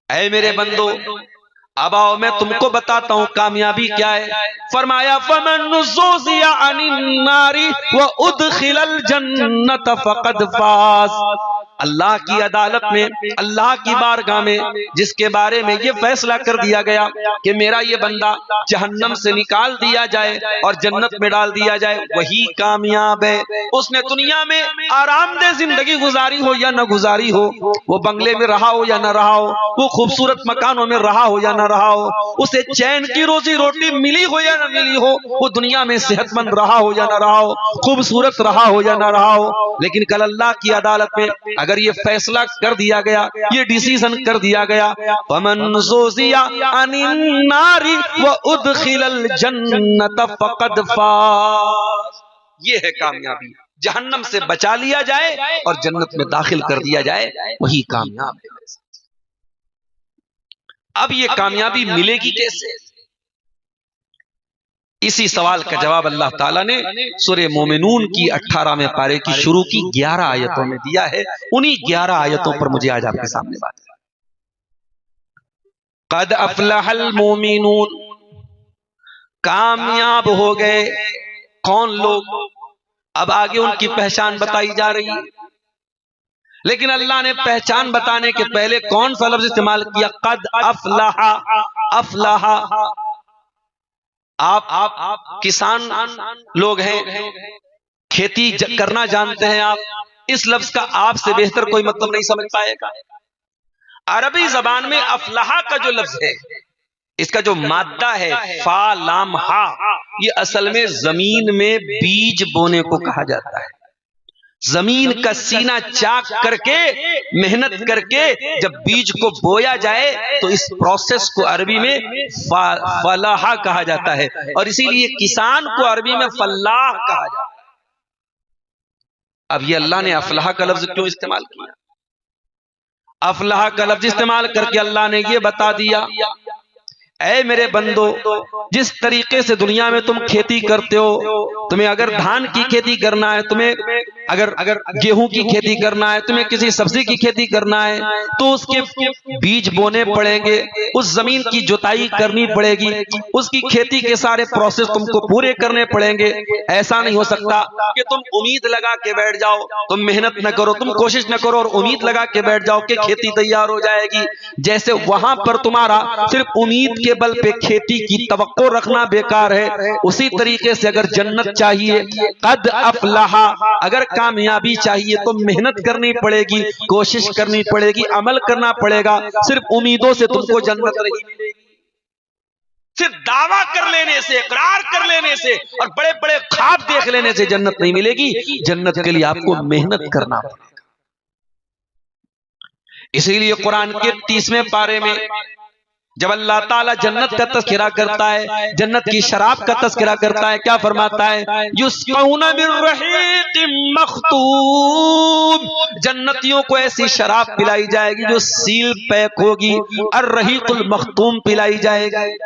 ऐ मेरे बंदो, अब आओ मैं तुमको बताता हूं कामयाबी क्या है। फरमाया फमन ज़ुज़िया अनिन नारी व उदखिलल जन्नत फ़क़द फ़ाज़। अल्लाह की अदालत में, अल्लाह की बारगाह में जिसके बारे में ये फैसला कर दिया गया कि मेरा ये बंदा जहन्नम से निकाल दिया जाए और जन्नत में डाल दिया जाए, वही कामयाब है। उसने दुनिया में आरामदेह जिंदगी गुजारी हो या न गुजारी हो, वो बंगले में रहा हो या न रहा हो, वो खूबसूरत मकानों में रहा हो या न रहा हो, उसे चैन की रोजी रोटी मिली हो या न मिली हो, वो दुनिया में सेहतमंद रहा हो या न रहा हो, खूबसूरत रहा हो या न रहा हो, लेकिन कल अल्लाह की अदालत में अगर ये फैसला कर दिया गया, ये डिसीजन कर दिया गया, फमन ज़ुज़िया अनिन नारी व उदखिलल जन्नत फ़क़द फ़ाज़। ये है कामयाबी। जहन्नम से बचा लिया जाए और जन्नत में दाखिल कर दिया जाए, वही कामयाब है। अब ये कामयाबी मिलेगी कैसे? इसी सवाल का जवाब अल्लाह ताला ने सूरह मोमिनून की 18वें पारे की शुरू की 11 आयतों में दिया है। उन्हीं 11 आयतों पर मुझे आज आपके सामने बात है। क़द अफ़लहल मोमिनून, कामयाब हो गए कौन लोग? अब आगे उनकी पहचान बताई जा रही है, लेकिन अल्लाह ने पहचान बताने के पहले कौन सा लफ्ज इस्तेमाल किया? क़द अफ़लहा। अफ़लहा, आप किसान लोग हैं, खेती करना जानते हैं आप, इस लफ्ज का आपसे बेहतर कोई मतलब नहीं समझ पाएगा। अरबी जबान में अफलाहा का जो लफ्ज है, इसका जो मादा है फा लाम हा, ये असल में जमीन में बीज बोने को कहा जाता है। जमीन का सीना चाक करके, मेहनत करके जब बीज को बोया जाए तो इस प्रोसेस को अरबी में फलाहा कहा जाता है, और इसीलिए किसान को अरबी में फल्लाह कहा जाता है। अब ये अल्लाह ने अफलाह का लफ्ज क्यों इस्तेमाल किया? अफलाह का लफ्ज इस्तेमाल करके अल्लाह ने ये बता दिया, ऐ मेरे बंदो, जिस तरीके से दुनिया में तुम खेती करते हो, तुम्हें अगर धान की खेती करना है, तुम्हें अगर गेहूं की खेती करना है, तुम्हें किसी सब्जी की खेती करना है, तो उसके बीज बोने पड़ेंगे, उस जमीन की जुताई करनी पड़ेगी, उसकी खेती के सारे प्रोसेस तुमको पूरे करने पड़ेंगे। ऐसा नहीं हो सकता कि तुम उम्मीद लगा के बैठ जाओ, तुम मेहनत न करो, तुम कोशिश न करो और उम्मीद लगा के बैठ जाओ कि खेती तैयार हो जाएगी। जैसे वहां पर तुम्हारा सिर्फ उम्मीद के बल पे खेती की तवक्को रखना बेकार है, उसी तरीके से अगर जन्नत चाहिए, क़द अफ़लहा, अगर कामयाबी चाहिए तो मेहनत करनी पड़ेगी, कोशिश करनी पड़ेगी, अमल करना पड़ेगा। सिर्फ उम्मीदों से तुमको जन्नत नहीं मिलेगी, सिर्फ दावा कर लेने से, इकरार कर लेने से और बड़े बड़े ख्वाब देख लेने से जन्नत नहीं मिलेगी। जन्नत के लिए आपको मेहनत करना पड़ेगा। इसीलिए कुरान के 30वें पारे में जब अल्लाह ताला जन्नत का तज़किरा करता है, जन्नत की शराब का तज़किरा करता है, क्या फरमाता है? युस्क़ौना मिन रहीक़िम मख़्तूम, जन्नतियों को ऐसी शराब पिलाई जाएगी जो सील पैक होगी, और रहीक़ुल मख़्तूम पिलाई जाएगी।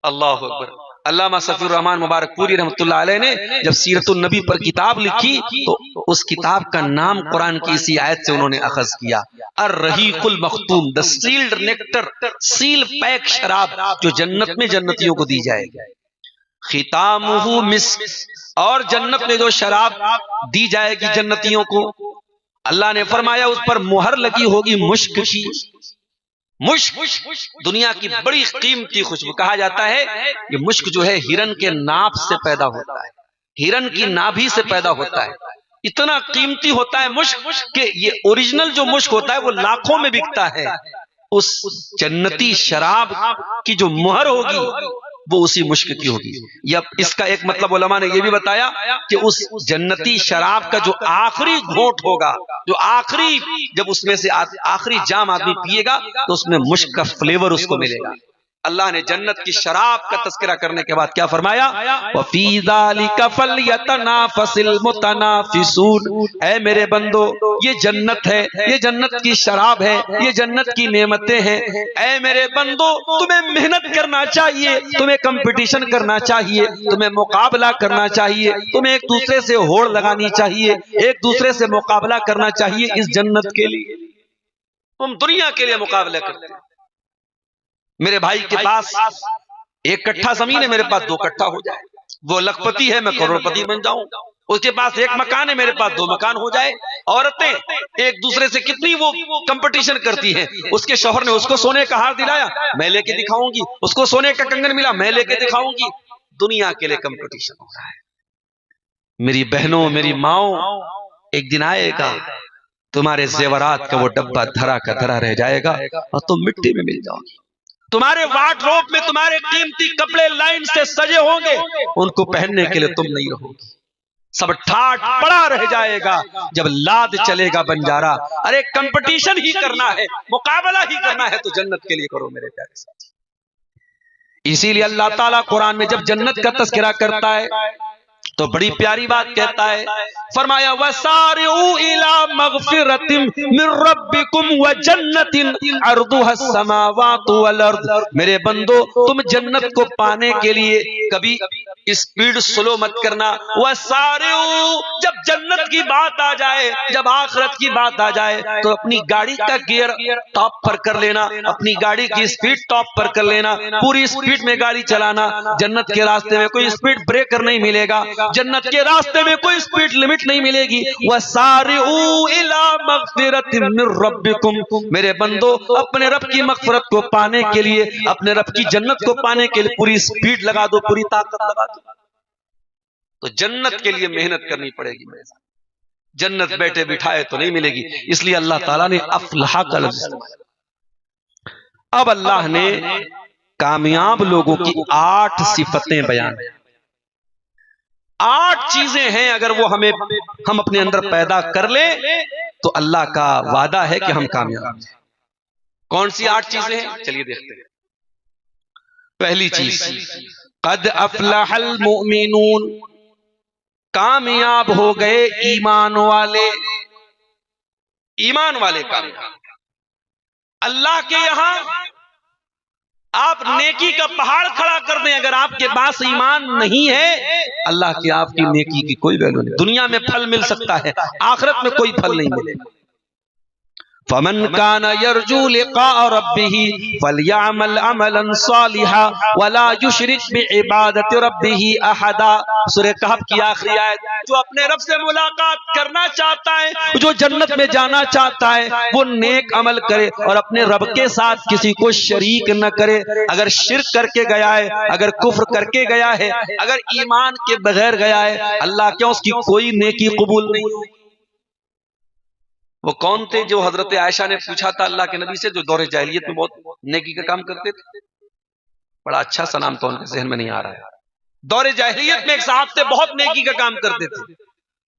अल्लाहु अकबर। अल्लामा सफ़ीउर रहमान मुबारकपुरी रहमतुल्लाह अलैह ने जब सीरतुन नबी पर किताब लिखी तो उस किताब का नाम कुरान की इसी आयत से उन्होंने अखज़ किया, अर्रहीकुल मख्तूम, the sealed nectar, seal pack शराब जो जन्नत में जन्नतियों को दी जाएगी। खितामुहु मिस्क, और जन्नत में जो शराब दी जाएगी जन्नतियों को, अल्लाह ने फरमाया उस पर मुहर लगी होगी मुश्क की। मुश्क दुनिया की बड़ी कीमती खुशबू, कहा जाता है ये मुश्क जो है हिरन के नाभ से पैदा होता है, हिरन की नाभि से पैदा होता है। इतना कीमती होता है मुश्क कि ये ओरिजिनल जो मुश्क होता है वो लाखों में बिकता है। उस जन्नती शराब की जो मुहर होगी वो उसी मुश्क की होगी। या इसका एक मतलब उलमा ने यह भी बताया कि उस जन्नती शराब का जो आखिरी घोंट होगा, जो आखिरी, जब उसमें से आखिरी जाम आदमी पिएगा तो उसमें मुश्क का फ्लेवर उसको मिलेगा। अल्लाह ने जन्नत की शराब का तज़किरा करने के बाद क्या फरमाया? वफ़ी ज़ालिका फ़ल्यतनाफ़सिल मुतनाफ़िसून, ऐ मेरे बंदो, ये जन्नत है, ये जन्नत की शराब है, ये जन्नत की नेमतें हैं। ऐ मेरे बंदो, तुम्हें मेहनत करना चाहिए, तुम्हें कंपटीशन करना चाहिए, तुम्हें मुकाबला करना चाहिए, तुम्हें एक दूसरे से होड़ लगानी चाहिए, एक दूसरे से मुकाबला करना चाहिए इस जन्नत के लिए। तुम दुनिया के लिए मुकाबला करते हो। मेरे भाई के पास 1 कट्ठा जमीन है, मेरे पास 2 कट्ठा हो जाए, वो लखपति है, मैं करोड़पति बन जाऊं। उसके पास 1 मकान है, मेरे पास 2 मकान हो जाए। औरतें एक दूसरे से कितनी वो कंपटीशन करती हैं। उसके शौहर ने उसको सोने का हार दिलाया, मैं लेके दिखाऊंगी। उसको सोने का कंगन मिला, मैं लेके दिखाऊंगी। दुनिया के लिए कंपटीशन हो रहा है। मेरी बहनों, मेरी माओ, एक दिन आएगा तुम्हारे जेवरात का वो डब्बा धरा का धरा रह जाएगा और तुम मिट्टी में मिल जाओगी। तुम्हारे वार्डरोब में तुम्हारे कीमती कपड़े लाइन से सजे होंगे, उनको पहनने के लिए तुम नहीं रहोगी। सब ठाट पड़ा रह जाएगा जब लाद चलेगा बंजारा। अरे कंपटीशन ही करना है, मुकाबला ही करना है तो जन्नत के लिए करो मेरे प्यारे साथी। इसीलिए अल्लाह ताला कुरान में जब जन्नत का तज़किरा करता है तो बड़ी प्यारी बात कहता है, फरमाया वसारिऊ इला मगफिरतिम मिन रब्बिकुम व जन्नतिन अर्दुहस समावातु वल अर्द। मेरे बंदो, तुम जन्नत को पाने के लिए कभी स्पीड स्लो मत करना। वसारिऊ, जब जन्नत की बात आ जाए, जब आखिरत की बात आ जाए तो अपनी गाड़ी का गियर टॉप पर कर लेना, अपनी गाड़ी की स्पीड टॉप पर कर लेना, पूरी स्पीड में गाड़ी चलाना। जन्नत के रास्ते में कोई स्पीड ब्रेकर नहीं मिलेगा, जन्नत के रास्ते में कोई स्पीड लिमिट नहीं मिलेगी। वसारिऊ इला मगफिरतिम मिन रब्बिकुम, मेरे बंदो, अपने रब की मगफिरत को पाने के लिए, अपने रब की जन्नत को पाने के लिए पूरी स्पीड लगा दो, पूरी ताकत लगा दो। तो जन्नत के लिए मेहनत करनी पड़ेगी मेरे साथ। जन्नत बैठे बिठाए तो नहीं मिलेगी। इसलिए अल्लाह ताला ने अफलाह का लफ्ज़ इस्तेमाल किया। अब अल्लाह ने कामयाब लोगों की 8 सिफतें बयान, 8 चीजें हैं, अगर वो हम अपने अंदर पैदा कर ले तो अल्लाह का वादा है कि हम कामयाब हैं। कौन सी 8 चीजें हैं? चलिए देखते हैं। पहली चीज, कद अफलहल मुमिनून, कामयाब हो गए ईमान वाले। ईमान वाले कामयाब। अल्लाह के यहां आप नेकी का पहाड़ खड़ा कर दें, अगर आपके पास ईमान नहीं है, अल्लाह की आपकी नेकी की कोई वैल्यू नहीं। दुनिया में फल मिल सकता है, आखिरत में कोई फल नहीं मिलेगा। फमन काना यरजू लिका रब्बिही फलयअमल अमलन सालिहा वला युशरिक बिइबादति रब्बिही अहदा। सूरह कहफ की आखिरी आयत। जो अपने रब से मुलाकात करना चाहता है, जो जन्नत में जाना चाहता है, वो नेक अमल करे और अपने रब के साथ किसी को शरीक न करे। अगर शिर्क करके गया है, अगर कुफ्र करके गया है, अगर ईमान के बगैर गया है, अल्लाह क्या उसकी कोई नेकी कबूल नहीं होगी। वो कौन थे जो हजरत आयशा ने पूछा था अल्लाह के नबी से, जो दौरे जाहिलियत में बहुत नेकी का काम करते थे? बड़ा अच्छा सा नाम तो उनके जहन में नहीं आ रहा है। दौरे जाहिलियत में एक साहब थे, बहुत नेकी का काम करते थे।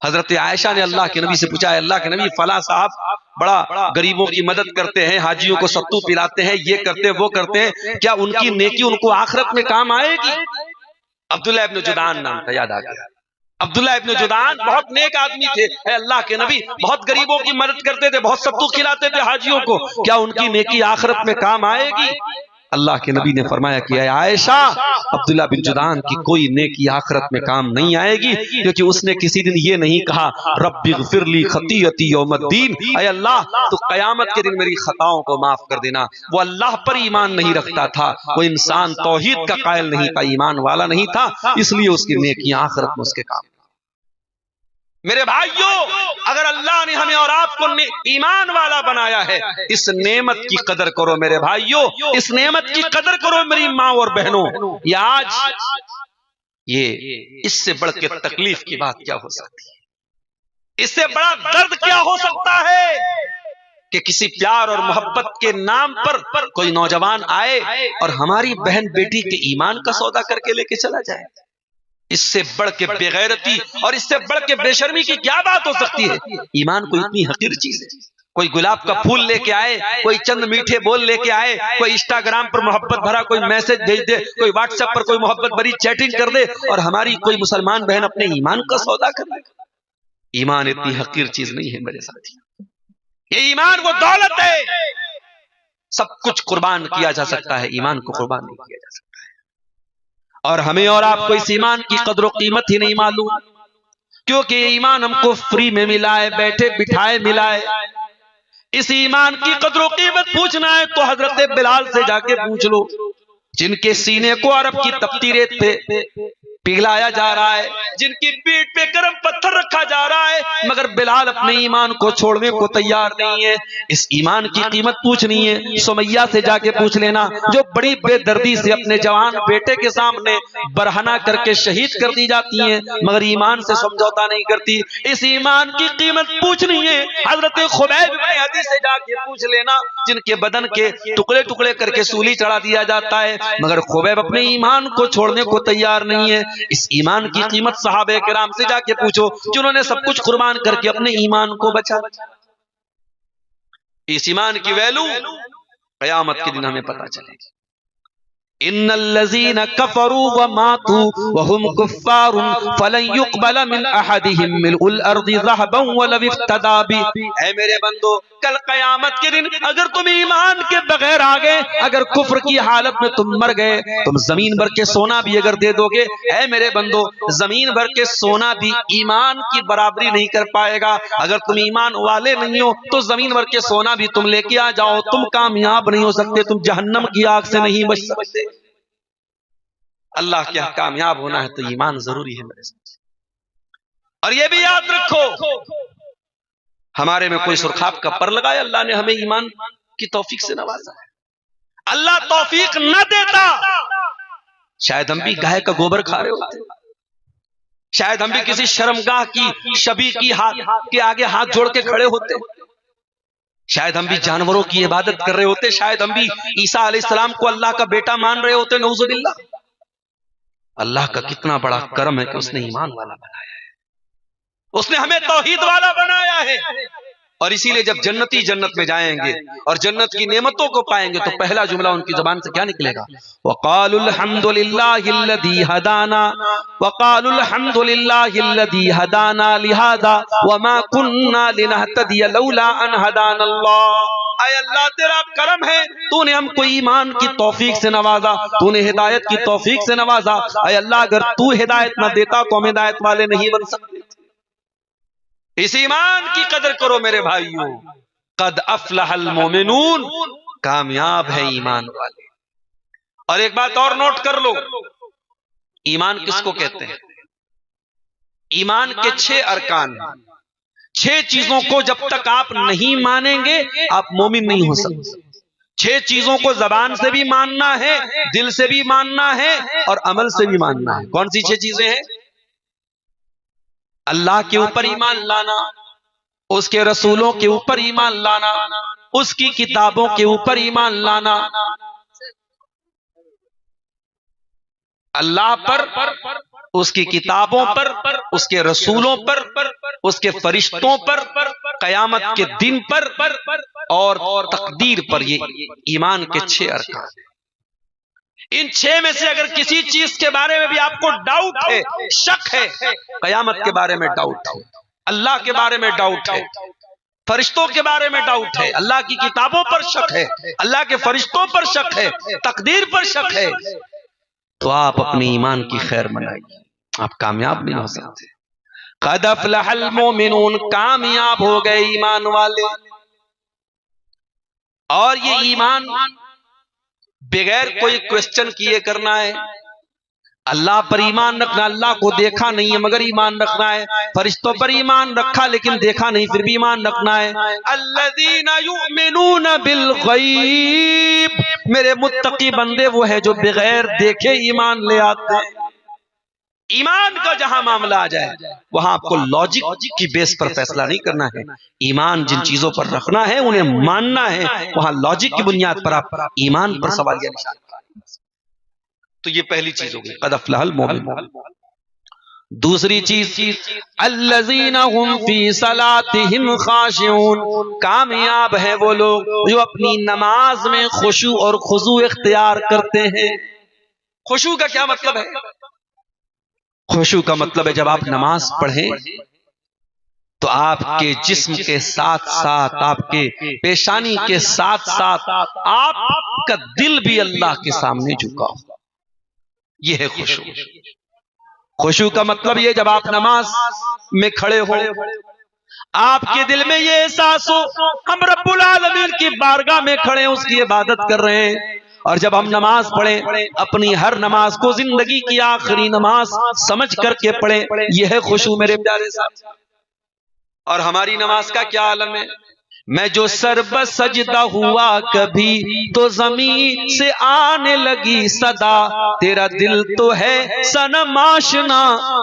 हजरत आयशा ने अल्लाह के नबी से पूछा, अल्लाह के नबी, फला साहब बड़ा गरीबों की मदद करते हैं, हाजियों को सत्तू पिलाते हैं, ये करते हैं, वो करते हैं, क्या उनकी नेकी उनको आखिरत में काम आएगी? अब्दुल्लाह इब्न जुदान नाम था, याद आ गया। अब्दुल्लाह इब्न जुदान बहुत नेक आदमी थे। अल्लाह के नबी बहुत गरीबों की मदद करते थे, बहुत सत्तू खिलाते थे हाजियों को, क्या उनकी नेकी आखिरत में काम आएगी? अल्लाह के नबी ने फरमाया कि आयशा, अब्दुल्लाह बिन जुदान की कोई नेकी आखिरत में काम नहीं आएगी, क्योंकि उसने किसी दिन ये नहीं कहा रब्बिग़फिरली खतीयती यौमद्दीन, ऐ अल्लाह तो कयामत के दिन मेरी खताओं को माफ कर देना। वो अल्लाह पर ईमान नहीं रखता था, वो इंसान तौहीद का कायल नहीं था, ईमान वाला नहीं था, इसलिए उसकी नेकियां आखिरत में उसके काम। मेरे भाइयों, अगर अल्लाह ने हमें और आपको ईमान वाला बनाया है, इस नेमत की कदर करो मेरे भाइयों, इस नेमत की कदर करो मेरी माँ और बहनों। ये इससे बढ़ के तकलीफ की बात क्या हो सकती है? इससे बड़ा दर्द क्या हो सकता है कि किसी प्यार और मोहब्बत के नाम पर कोई नौजवान आए और हमारी बहन बेटी के ईमान का सौदा करके लेके चला जाए। इससे बढ़ के बेगैरती और इससे बढ़ के बेशर्मी की क्या बात हो सकती है? ईमान कोई इतनी हकीर चीज है। कोई गुलाब का फूल लेके आए, कोई चंद मीठे बोल लेके आए, कोई इंस्टाग्राम पर मोहब्बत भरा कोई मैसेज भेज दे, कोई व्हाट्सएप पर कोई मोहब्बत भरी चैटिंग कर दे और हमारी कोई मुसलमान बहन अपने ईमान का सौदा कर दे। ईमान इतनी हकीर चीज नहीं है मेरे साथी। ये ईमान वो दौलत है, सब कुछ कुर्बान किया जा सकता है, ईमान को कुर्बान नहीं किया जा सकता। और हमें और आपको इस ईमान की कदर कीमत ही नहीं मालूम, क्योंकि ईमान हमको फ्री में मिला है, बैठे बिठाए मिला है। इस ईमान की कदर कीमत पूछना है तो हजरत बिलाल से जाके पूछ लो, जिनके सीने को अरब की तपती रेत पे पिघलाया जा रहा है, जिनकी पीठ पे गर्म पत्थर रखा जा रहा है, मगर बिलाल अपने ईमान को छोड़ने को तैयार नहीं है। इस ईमान की कीमत पूछनी है, सुमैया से जाके पूछ लेना, जो बड़ी बेदर्दी से अपने जवान बेटे के सामने बरहना करके शहीद कर दी जाती है, मगर ईमान से समझौता नहीं करती। इस ईमान की कीमत पूछनी है। हजरत खुबैब इब्न अदी से जाके पूछ लेना, जिनके बदन के टुकड़े टुकड़े करके सूली चढ़ा दिया जाता है, मगर खुबैब अपने ईमान को छोड़ने को तैयार नहीं है। इस ईमान की कीमत सहाबे किराम से जाके पूछो, जिन्होंने सब कुछ कुर्बान करके अपने ईमान को बचा। इस ईमान की वैल्यू क़यामत के दिन हमें पता चलेगी। इन्नल्लज़ीना कफ़रू व मातू व हुम कुफ़्फ़ारुन फ़लन युक़बल मिन अहदिहिम मिल्उल अर्ज़ि ज़हबन व लव इफ़्तदा बि। ऐ मेरे बंदो, कल क़यामत के दिन अगर तुम ईमान के बगैर आ गए, अगर कुफ्र की हालत में तुम मर गए, तुम जमीन भर के सोना भी अगर दे दोगे, ऐ मेरे बंदो, जमीन भर के सोना भी ईमान की बराबरी नहीं कर पाएगा। अगर तुम ईमान वाले नहीं हो तो जमीन भर के सोना भी तुम लेके आ जाओ, तुम कामयाब नहीं हो सकते, तुम जहन्नम की आग से नहीं बच सकते। अल्लाह के यहाँ कामयाब होना है तो ईमान जरूरी है मेरे साथ। और ये भी याद रखो, हमारे में कोई सुरखाब का पर लगाया, अल्लाह ने हमें ईमान की तौफीक से नवाजा है। अल्लाह तौफीक न देता, शायद हम भी गाय का गोबर खा रहे होते, शायद हम भी किसी शर्मगाह की शबी की हाथ के आगे हाथ जोड़ के खड़े होते, शायद हम भी जानवरों की इबादत कर रहे होते, शायद हम भी ईसा अलैहिस्सलाम को अल्लाह का बेटा मान रहे होते। नऊजुबिल्लाह। अल्लाह का कितना बड़ा करम है कि उसने ईमान वाला बनाया है, उसने हमें तौहीद वाला बनाया है। और इसीलिए जब जन्नती जन्नत में जाएंगे और जन्नत की नेमतों को पाएंगे तो पहला जुमला उनकी जुबान से क्या निकलेगा? वक़ालुल हम्दुलिल्लाहिल्लज़ी हदाना वक़ालुल हम्दुलिल्लाहिल्लज़ी हदाना लिहाज़ा वमा कुन्ना लिनहतदिया लौला अन हदानल्लाह। ऐ अल्लाह, तेरा करम है, तूने हमको ईमान की तौफीक से नवाजा, तूने हिदायत की तौफीक से नवाजा। ऐ अल्लाह, अगर तू हिदायत न देता तो हम हिदायत वाले नहीं बन सकते। इस ईमान की कदर करो मेरे भाइयों। कद अफलहल मोमिनून, कामयाब है ईमान वाले। और एक बात और नोट कर लो, ईमान किसको कहते हैं? ईमान के 6 अरकान, 6 चीजों को जब तक आप नहीं मानेंगे आप मोमिन नहीं हो सकते। 6 चीजों को जबान से भी मानना है, दिल से भी मानना है और अमल से भी मानना है। कौन सी 6 चीजें हैं? अल्लाह के ऊपर ईमान लाना, उसके रसूलों के ऊपर ईमान लाना, उसकी किताबों के ऊपर ईमान लाना, अल्लाह पर, उसकी किताबों पर, उसके रसूलों पर, उसके फरिश्तों पर, कयामत के दिन पर और तकदीर पर। ये ईमान के 6 अरकान। इन 6 में से अगर किसी चीज के बारे में भी आपको डाउट है, शक है, कयामत के बारे में डाउट है, अल्लाह के बारे में डाउट है, फरिश्तों के बारे में डाउट है, अल्लाह की किताबों पर शक है, अल्लाह के फरिश्तों पर शक है, तकदीर पर शक है, तो आप अपने ईमान की खैर मनाइए, आप कामयाब नहीं हो सकते। क़द अफ़लहल मोमिनून, कामयाब हो गए ईमान वाले। और ये ईमान बगैर कोई क्वेश्चन किए करना है। अल्लाह पर ईमान रखना, अल्लाह को देखा नहीं है मगर ईमान रखना है, फरिश्तों पर ईमान रखा लेकिन देखा नहीं फिर भी ईमान रखना है। अल्लज़ीना युमिनूना बिल गैब, मेरे मुत्तकी बंदे वो है जो बगैर देखे ईमान ले आते हैं। ईमान का जहां मामला आ जाए वहां आपको लॉजिक की बेस पर फैसला नहीं करना है, ईमान जिन चीजों पर रखना है उन्हें मानना है, वहां लॉजिक की बुनियाद पर आप ईमान पर सवालिया निशान लगाएं। तो ये पहली चीज हो गई, क़द अफ़लहल मोमिनून। दूसरी चीज, अल्लज़ीना हुम फी सलातिहिम खाशिऊन, कामयाब है वो लोग जो अपनी नमाज में खुशू और खुजू इख्तियार करते हैं। खुशू का क्या मतलब है? खुशू का मतलब है जब आप नमाज पढ़ें तो आपके जिस्म के साथ साथ, आपके पेशानी के साथ साथ आपका दिल भी अल्लाह के सामने झुका हो। यह है खुशू। खुशू का मतलब यह जब आप नमाज में खड़े हो, आपके दिल में ये एहसास हो हम रब्बुल आलमीन की बारगाह में खड़े हैं, उसकी इबादत कर रहे हैं। और जब हम नमाज पढ़ें, अपनी हर नमाज को जिंदगी की आखिरी नमाज समझ करके पढ़ें, यह है खुशू मेरे प्यारे साथ। और हमारी नमाज का क्या आलम है? मैं जो सरब सजदा हुआ कभी तो जमीन से आने लगी सदा, तेरा दिल तो है सनम आशना,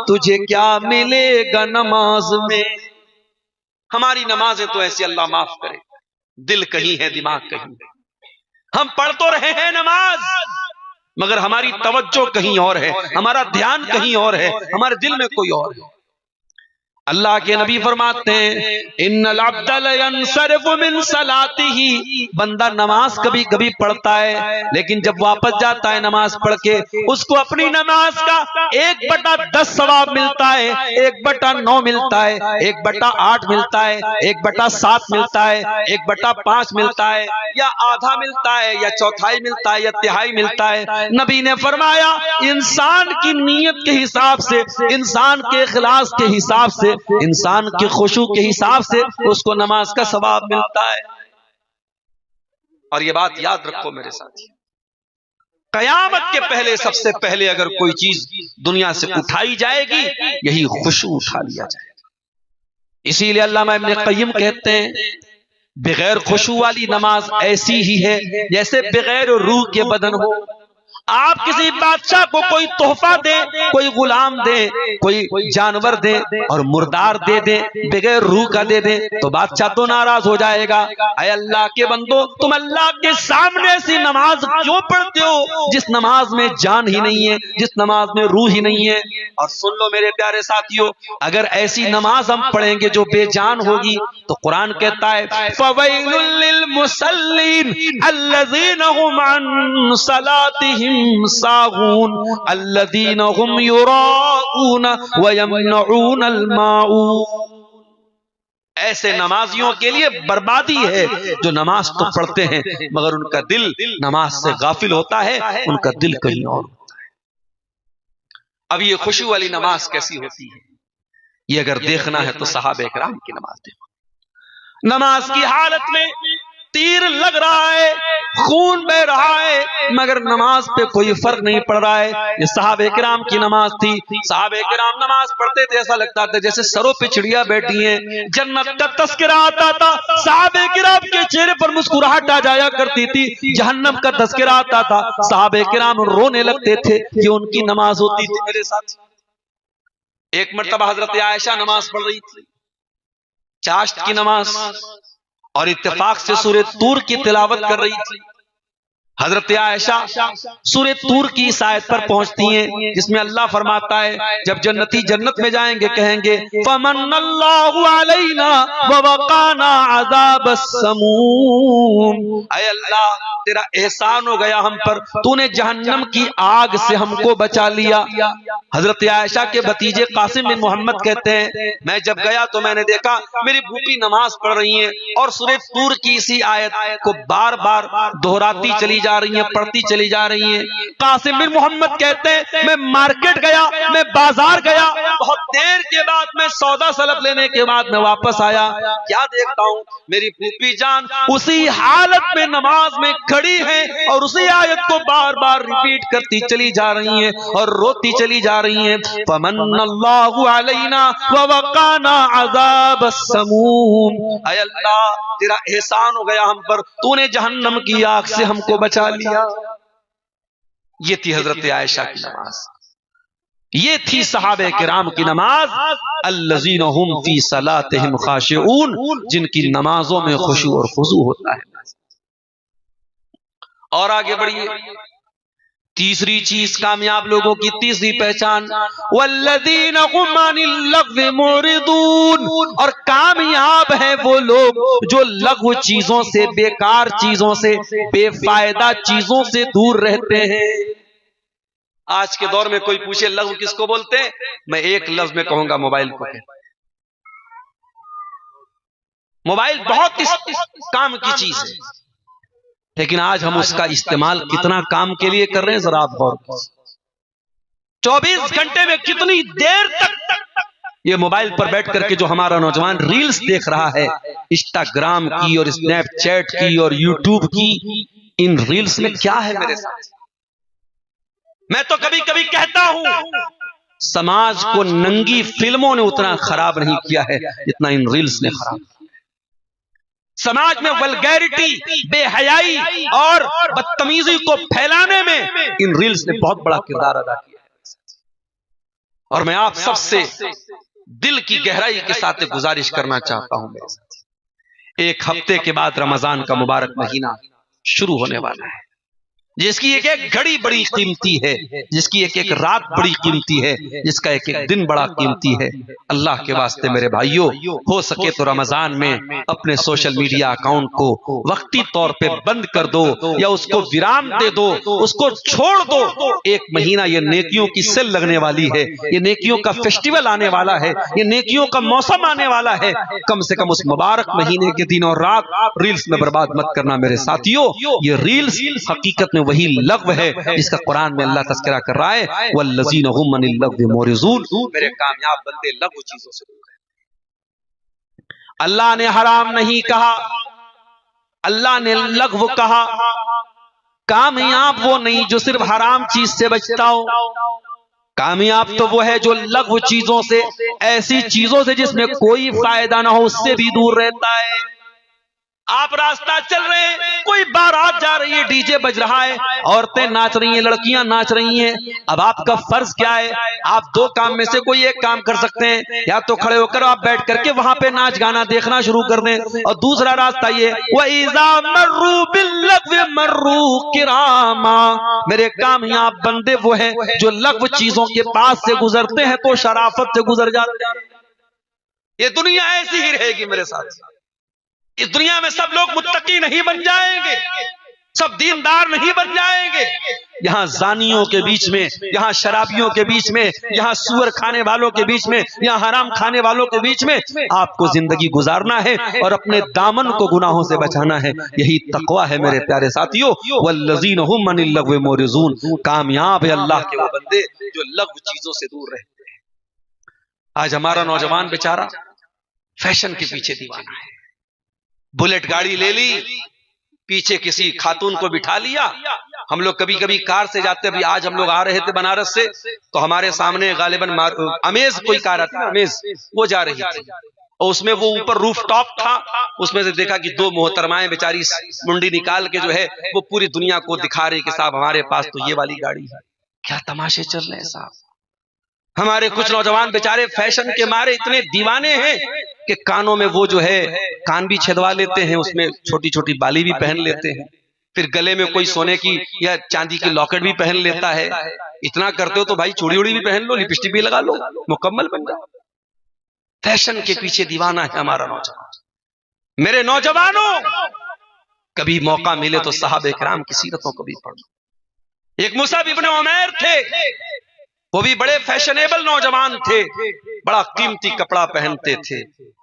तुझे क्या मिलेगा नमाज में। हमारी नमाजें तो ऐसी, अल्लाह माफ करे, दिल कहीं है दिमाग कहीं है। हम पढ़ तो रहे हैं नमाज, मगर हमारी तवज्जो कहीं और है, हमारा ध्यान कहीं और है, हमारे दिल में कोई और है। अल्लाह के नबी फरमाते हैं इन्नल अब्दा यनसरिफु मिन सलातिही, बंदा नमाज कभी कभी पढ़ता है, लेकिन जब वापस जाता है नमाज पढ़ के, उसको अपनी नमाज का 1/10 सवाब मिलता है, 1/9 मिलता है, 1/8 मिलता है, 1/7 मिलता है, 1/5 मिलता है, या आधा मिलता है, या चौथाई मिलता है, या तिहाई मिलता है। नबी ने फरमाया इंसान की नीयत के हिसाब से, इंसान के इखलास के हिसाब से, इंसान के खुशू के हिसाब से उसको नमाज का सवाब मिलता है। और ये बात याद रखो मेरे साथी, कयामत के पहले सबसे पहले अगर कोई चीज दुनिया से उठाई जाएगी, यही खुशू उठा लिया जाएगा। इसीलिए अल्लामा इब्न क़य्यिम कहते हैं बगैर खुशू वाली नमाज ऐसी ही है जैसे बगैर रूह के बदन हो। आप किसी बादशाह को कोई तोहफा दे, कोई गुलाम दे, कोई जानवर दे और मुर्दार दे दे, बगैर रूह का दे दे, तो बादशाह तो नाराज हो जाएगा। ऐ अल्लाह के बंदो, तुम अल्लाह के सामने ऐसी नमाज क्यों पढ़ते हो जिस नमाज में जान ही नहीं है, जिस नमाज में रूह ही नहीं है। और सुन लो मेरे प्यारे साथियों, अगर ऐसी नमाज हम पढ़ेंगे जो बेजान होगी, तो कुरान कहता है फवैलुल लिल मुसल्लीन अल्लज़ीना हुम अन सलातिहिम सागून अल्लज़ीना हुम युराऊन व यमनऊनल माऊन। ऐसे नमाजियों के लिए बर्बादी है जो नमाज तो पढ़ते हैं मगर उनका दिल नमाज से गाफिल होता है, उनका दिल कहीं और होता है। अब ये खुशू वाली नमाज कैसी होती है, ये अगर देखना है तो सहाबे किराम की नमाज देखो। नमाज की हालत में तीर लग रहा है, खून बह रहा है, मगर नमाज पे कोई फर्क नहीं पड़ रहा है। ये सहाबे किराम की नमाज थी। सहाबे किराम नमाज पढ़ते थे, ऐसा लगता था जैसे सरों पे चिड़िया बैठी हैं। जन्नत का तस्करा आता था, सहाबे किराम के चेहरे पर मुस्कुराहट आ जाया करती थी। जहन्नम का तस्करा आता था, सहाबे किराम रोने लगते थे। ये उनकी नमाज होती थी मेरे साथ। एक मर्तबा हजरत आयशा नमाज पढ़ रही थी, चाश्त की नमाज, और इत्तेफाक से सूरह तूर की तिलावत कर रही थी। हजरत आयशा सूरह तूर की इस आयत पर पहुंचती हैं जिसमें अल्लाह फरमाता है जब जन्नती जन्नत में जाएंगे कहेंगे फमन्नल्लाहु अलैना व वक़ाना अज़ाबस समूम, ऐ अल्लाह तेरा एहसान हो गया हम पर, तूने जहन्नम की आग से हमको बचा लिया। हजरत आयशा के भतीजे कासिम बिन मोहम्मद कहते हैं मैं जब गया तो मैंने देखा मेरी फूफी नमाज पढ़ रही हैं और सूरह तूर की इसी आयत को बार बार दोहराती चली जा रही हैं, पढ़ती चली जा रही हैं। कासिम बिन मोहम्मद कहते हैं मैं मार्केट गया, मैं बाजार गया, बहुत देर के बाद मैं सौदा सलब लेने के बाद मैं वापस आया, क्या देखता हूँ मेरी फूफी जान उसी हालत में नमाज में खड़ी है और उसी आयत को बार बार रिपीट करती चली जा रही है और रोती चली जा रही है। फमन्नल्लाहु अलैना व वक़ाना अज़ाबस समूम, ऐ अल्लाह तेरा एहसान हो गया हम पर, तूने जहन्नम की आग से हमको बचा लिया। ये थी हजरत आयशा की नमाज, ये थी सहाबे किराम की नमाज। अल्लज़ीना हुम फी सलातिहिम खाशिऊन, जिनकी नमाजों में खुशू और खुजू होता है। और आगे बढ़िए, तीसरी चीज कामयाब लोगों की तीसरी पहचान वल्लज़ीना हुम अनिल लग़्वी मुरिदून, और कामयाब है वो लोग जो लघु चीजों से, बेकार चीजों से, बेफायदा चीजों से दूर रहते हैं। आज के दौर में कोई पूछे लघु किसको बोलते हैं, मैं एक लफ्ज में कहूंगा मोबाइल को। मोबाइल बहुत इस काम की चीज है, लेकिन आज हम उसका इस्तेमाल कितना काम के लिए कर रहे हैं जरा आप गौर कीजिए। 24 घंटे में कितनी देर तक ये मोबाइल पर बैठ करके जो हमारा नौजवान रील्स देख रहा है, इंस्टाग्राम की और स्नैपचैट की और यूट्यूब की, इन रील्स में क्या है मेरे साथ? मैं तो कभी कभी कहता हूं समाज को नंगी फिल्मों ने उतना खराब नहीं किया है जितना इन रील्स ने खराब किया। समाज में वल्गैरिटी, बेहयाई और बदतमीजी को फैलाने में इन रील्स ने बहुत बड़ा किरदार अदा किया है। और मैं आप सबसे दिल की गहराई के साथ गुजारिश करना चाहता हूं मेरे साथ, एक हफ्ते के बाद रमजान का मुबारक महीना शुरू होने वाला है, जिसकी एक एक घड़ी बड़ी कीमती है, जिसकी एक एक रात बड़ी कीमती है, जिसका एक एक दिन बड़ा कीमती है। अल्लाह के वास्ते मेरे भाइयों, हो सके तो रमजान में अपने सोशल मीडिया अकाउंट को वक्ती तौर पे बंद कर दो या उसको विराम दे दो, उसको छोड़ दो। एक महीना ये नेकियों की सेल लगने वाली है, ये नेकियों का फेस्टिवल आने वाला है, ये नेकियों का मौसम आने वाला है। कम से कम उस मुबारक महीने के दिन और रात रील्स में बर्बाद मत करना मेरे साथियों। ये रील्स हकीकत में वही लग़्व है जिसका कुरान में अल्लाह तज़किरा कर रहा है, वल्लज़ीना हुम अनिल लग़्वि मुरिज़ून। मेरे कामयाब बंदे लग़्व चीजों से दूर हैं। अल्लाह ने हराम नहीं कहा, अल्लाह ने लग़्व कहा। कामयाब वो नहीं जो सिर्फ हराम चीज से बचता हो, कामयाब तो वो है जो लग़्व चीजों से, ऐसी चीजों से जिसमें कोई फायदा ना हो, उससे भी दूर रहता है। आप रास्ता चल रहे हैं, कोई बारात जा रही है, डीजे बज रहा है, औरतें नाच रही हैं, लड़कियां नाच रही हैं। अब आपका फर्ज क्या है? आप दो काम में से कोई एक काम कर सकते हैं, या तो खड़े होकर आप बैठ करके वहां पे नाच गाना देखना शुरू कर दें, और दूसरा रास्ता ये वइज़ा मर्रू बिल्लग़्वि मर्रू किरामा। मेरे कामयाब बंदे वो हैं जो लग़्व चीजों के पास से गुजरते हैं तो शराफत से गुजर जाते हैं। ये दुनिया ऐसी ही रहेगी मेरे साथ। इस दुनिया में सब लोग मुत्तकी नहीं बन जाएंगे, सब दीनदार नहीं बन जाएंगे। यहाँ जानियों के बीच में, यहाँ शराबियों के बीच में, यहाँ सुअर खाने वालों के बीच में, यहाँ हराम खाने वालों के बीच में आपको जिंदगी गुजारना है और अपने दामन को गुनाहों से बचाना है। यही तकवा है मेरे प्यारे साथियों। वल्लज़ीना हुम अनिल लग़्वि मुरिज़ून। कामयाब है अल्लाह के वो बंदे जो लग़्व चीजों से दूर रहते हैं। आज हमारा नौजवान बेचारा फैशन के पीछे दीवाना है। बुलेट गाड़ी ले ली, पीछे किसी खातून को बिठा लिया। हम लोग कभी कभी कार से जाते, अभी आज हम लोग आ रहे थे बनारस से, तो हमारे सामने गालिबन अमेज कोई कार आती है, अमेज वो जा रही थी, और उसमें वो ऊपर रूफ टॉप था। उसमें से देखा कि दो मोहतरमाएं बेचारी मुंडी निकाल के जो है वो पूरी दुनिया को दिखा रही कि साहब हमारे पास तो ये वाली गाड़ी है। क्या तमाशे चल रहे हैं साहब। हमारे कुछ नौजवान बेचारे फैशन के मारे इतने दीवाने हैं कि कानों में वो जो है कान भी छेदवा लेते हैं, उसमें छोटी छोटी बाली भी पहन लेते हैं, फिर गले में कोई सोने की या चांदी की लॉकेट भी पहन लेता है। इतना करते हो तो भाई चूड़ी उड़ी भी पहन लो, लिपस्टिक भी लगा लो, मुकम्मल बन जाओ। फैशन के पीछे दीवाना है हमारा नौजवान। मेरे नौजवानों, कभी मौका मिले तो सहाबे किराम की सीरतों को भी पढ़ो। एक मुसअब इब्न उमैर थे, वो भी बड़े फैशनेबल नौजवान थे, बड़ा कीमती कपड़ा पहनते थे।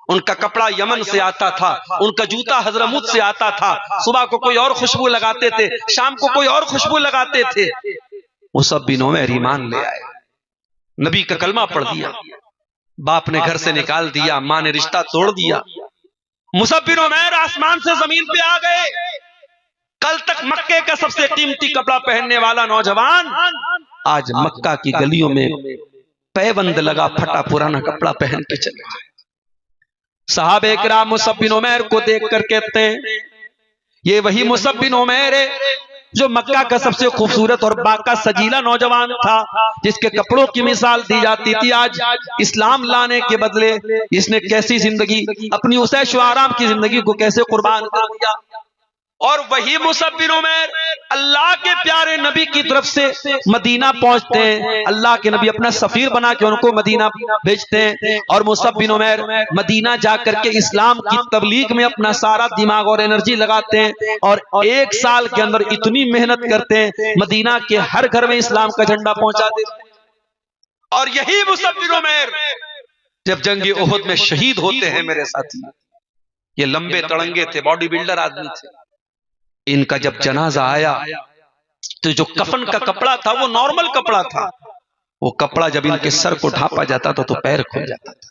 उनका कपड़ा यमन से आता था, उनका जूता हजरमुत से आता था। सुबह को कोई और खुशबू लगाते थे, शाम को कोई और खुशबू लगाते थे। मुसअब बिन उमैर ईमान ले आए, नबी का कलमा पढ़ दिया, बाप ने घर से निकाल दिया, माँ ने रिश्ता तोड़ दिया। मुसअब बिन उमैर आसमान से जमीन पे आ गए। कल तक मक्के का सबसे कीमती कपड़ा पहनने वाला नौजवान आज मक्का की गलियों में पैबंद लगा फटा पुराना कपड़ा पहन के चल रहा है। सहाबे किराम मुसअब बिन उमैर को देख कर कहते हैं, ये वही मुसअब बिन उमैर है जो मक्का का सबसे खूबसूरत और बाका सजीला नौजवान था, जिसके कपड़ों की मिसाल दी जाती थी। आज इस्लाम लाने के बदले इसने कैसी जिंदगी, अपनी उस ऐश व आराम की जिंदगी को कैसे कुर्बान कर दिया। और वही मुसअब बिन उमैर अल्लाह के प्यारे नबी की तरफ से मदीना पहुंचते हैं। अल्लाह के नबी अपना सफीर बना के उनको मदीना भेजते हैं, और मुसअब बिन उमैर मदीना जाकर के इस्लाम की तबलीग में अपना सारा दिमाग और एनर्जी लगाते हैं, और 1 साल के अंदर इतनी मेहनत करते हैं मदीना के हर घर में इस्लाम का झंडा पहुंचा देते हैं। और यही मुसअब बिन उमैर जब जंग उहुद में शहीद होते हैं मेरे साथी, ये लंबे तड़ंगे थे, बॉडी बिल्डर आदमी थे। इनका जब जनाजा आया तो जो कफन का कपड़ा था वो नॉर्मल कपड़ा था, वो कपड़ा जब इनके सर को ढांपा जाता था तो पैर खुल जाता था,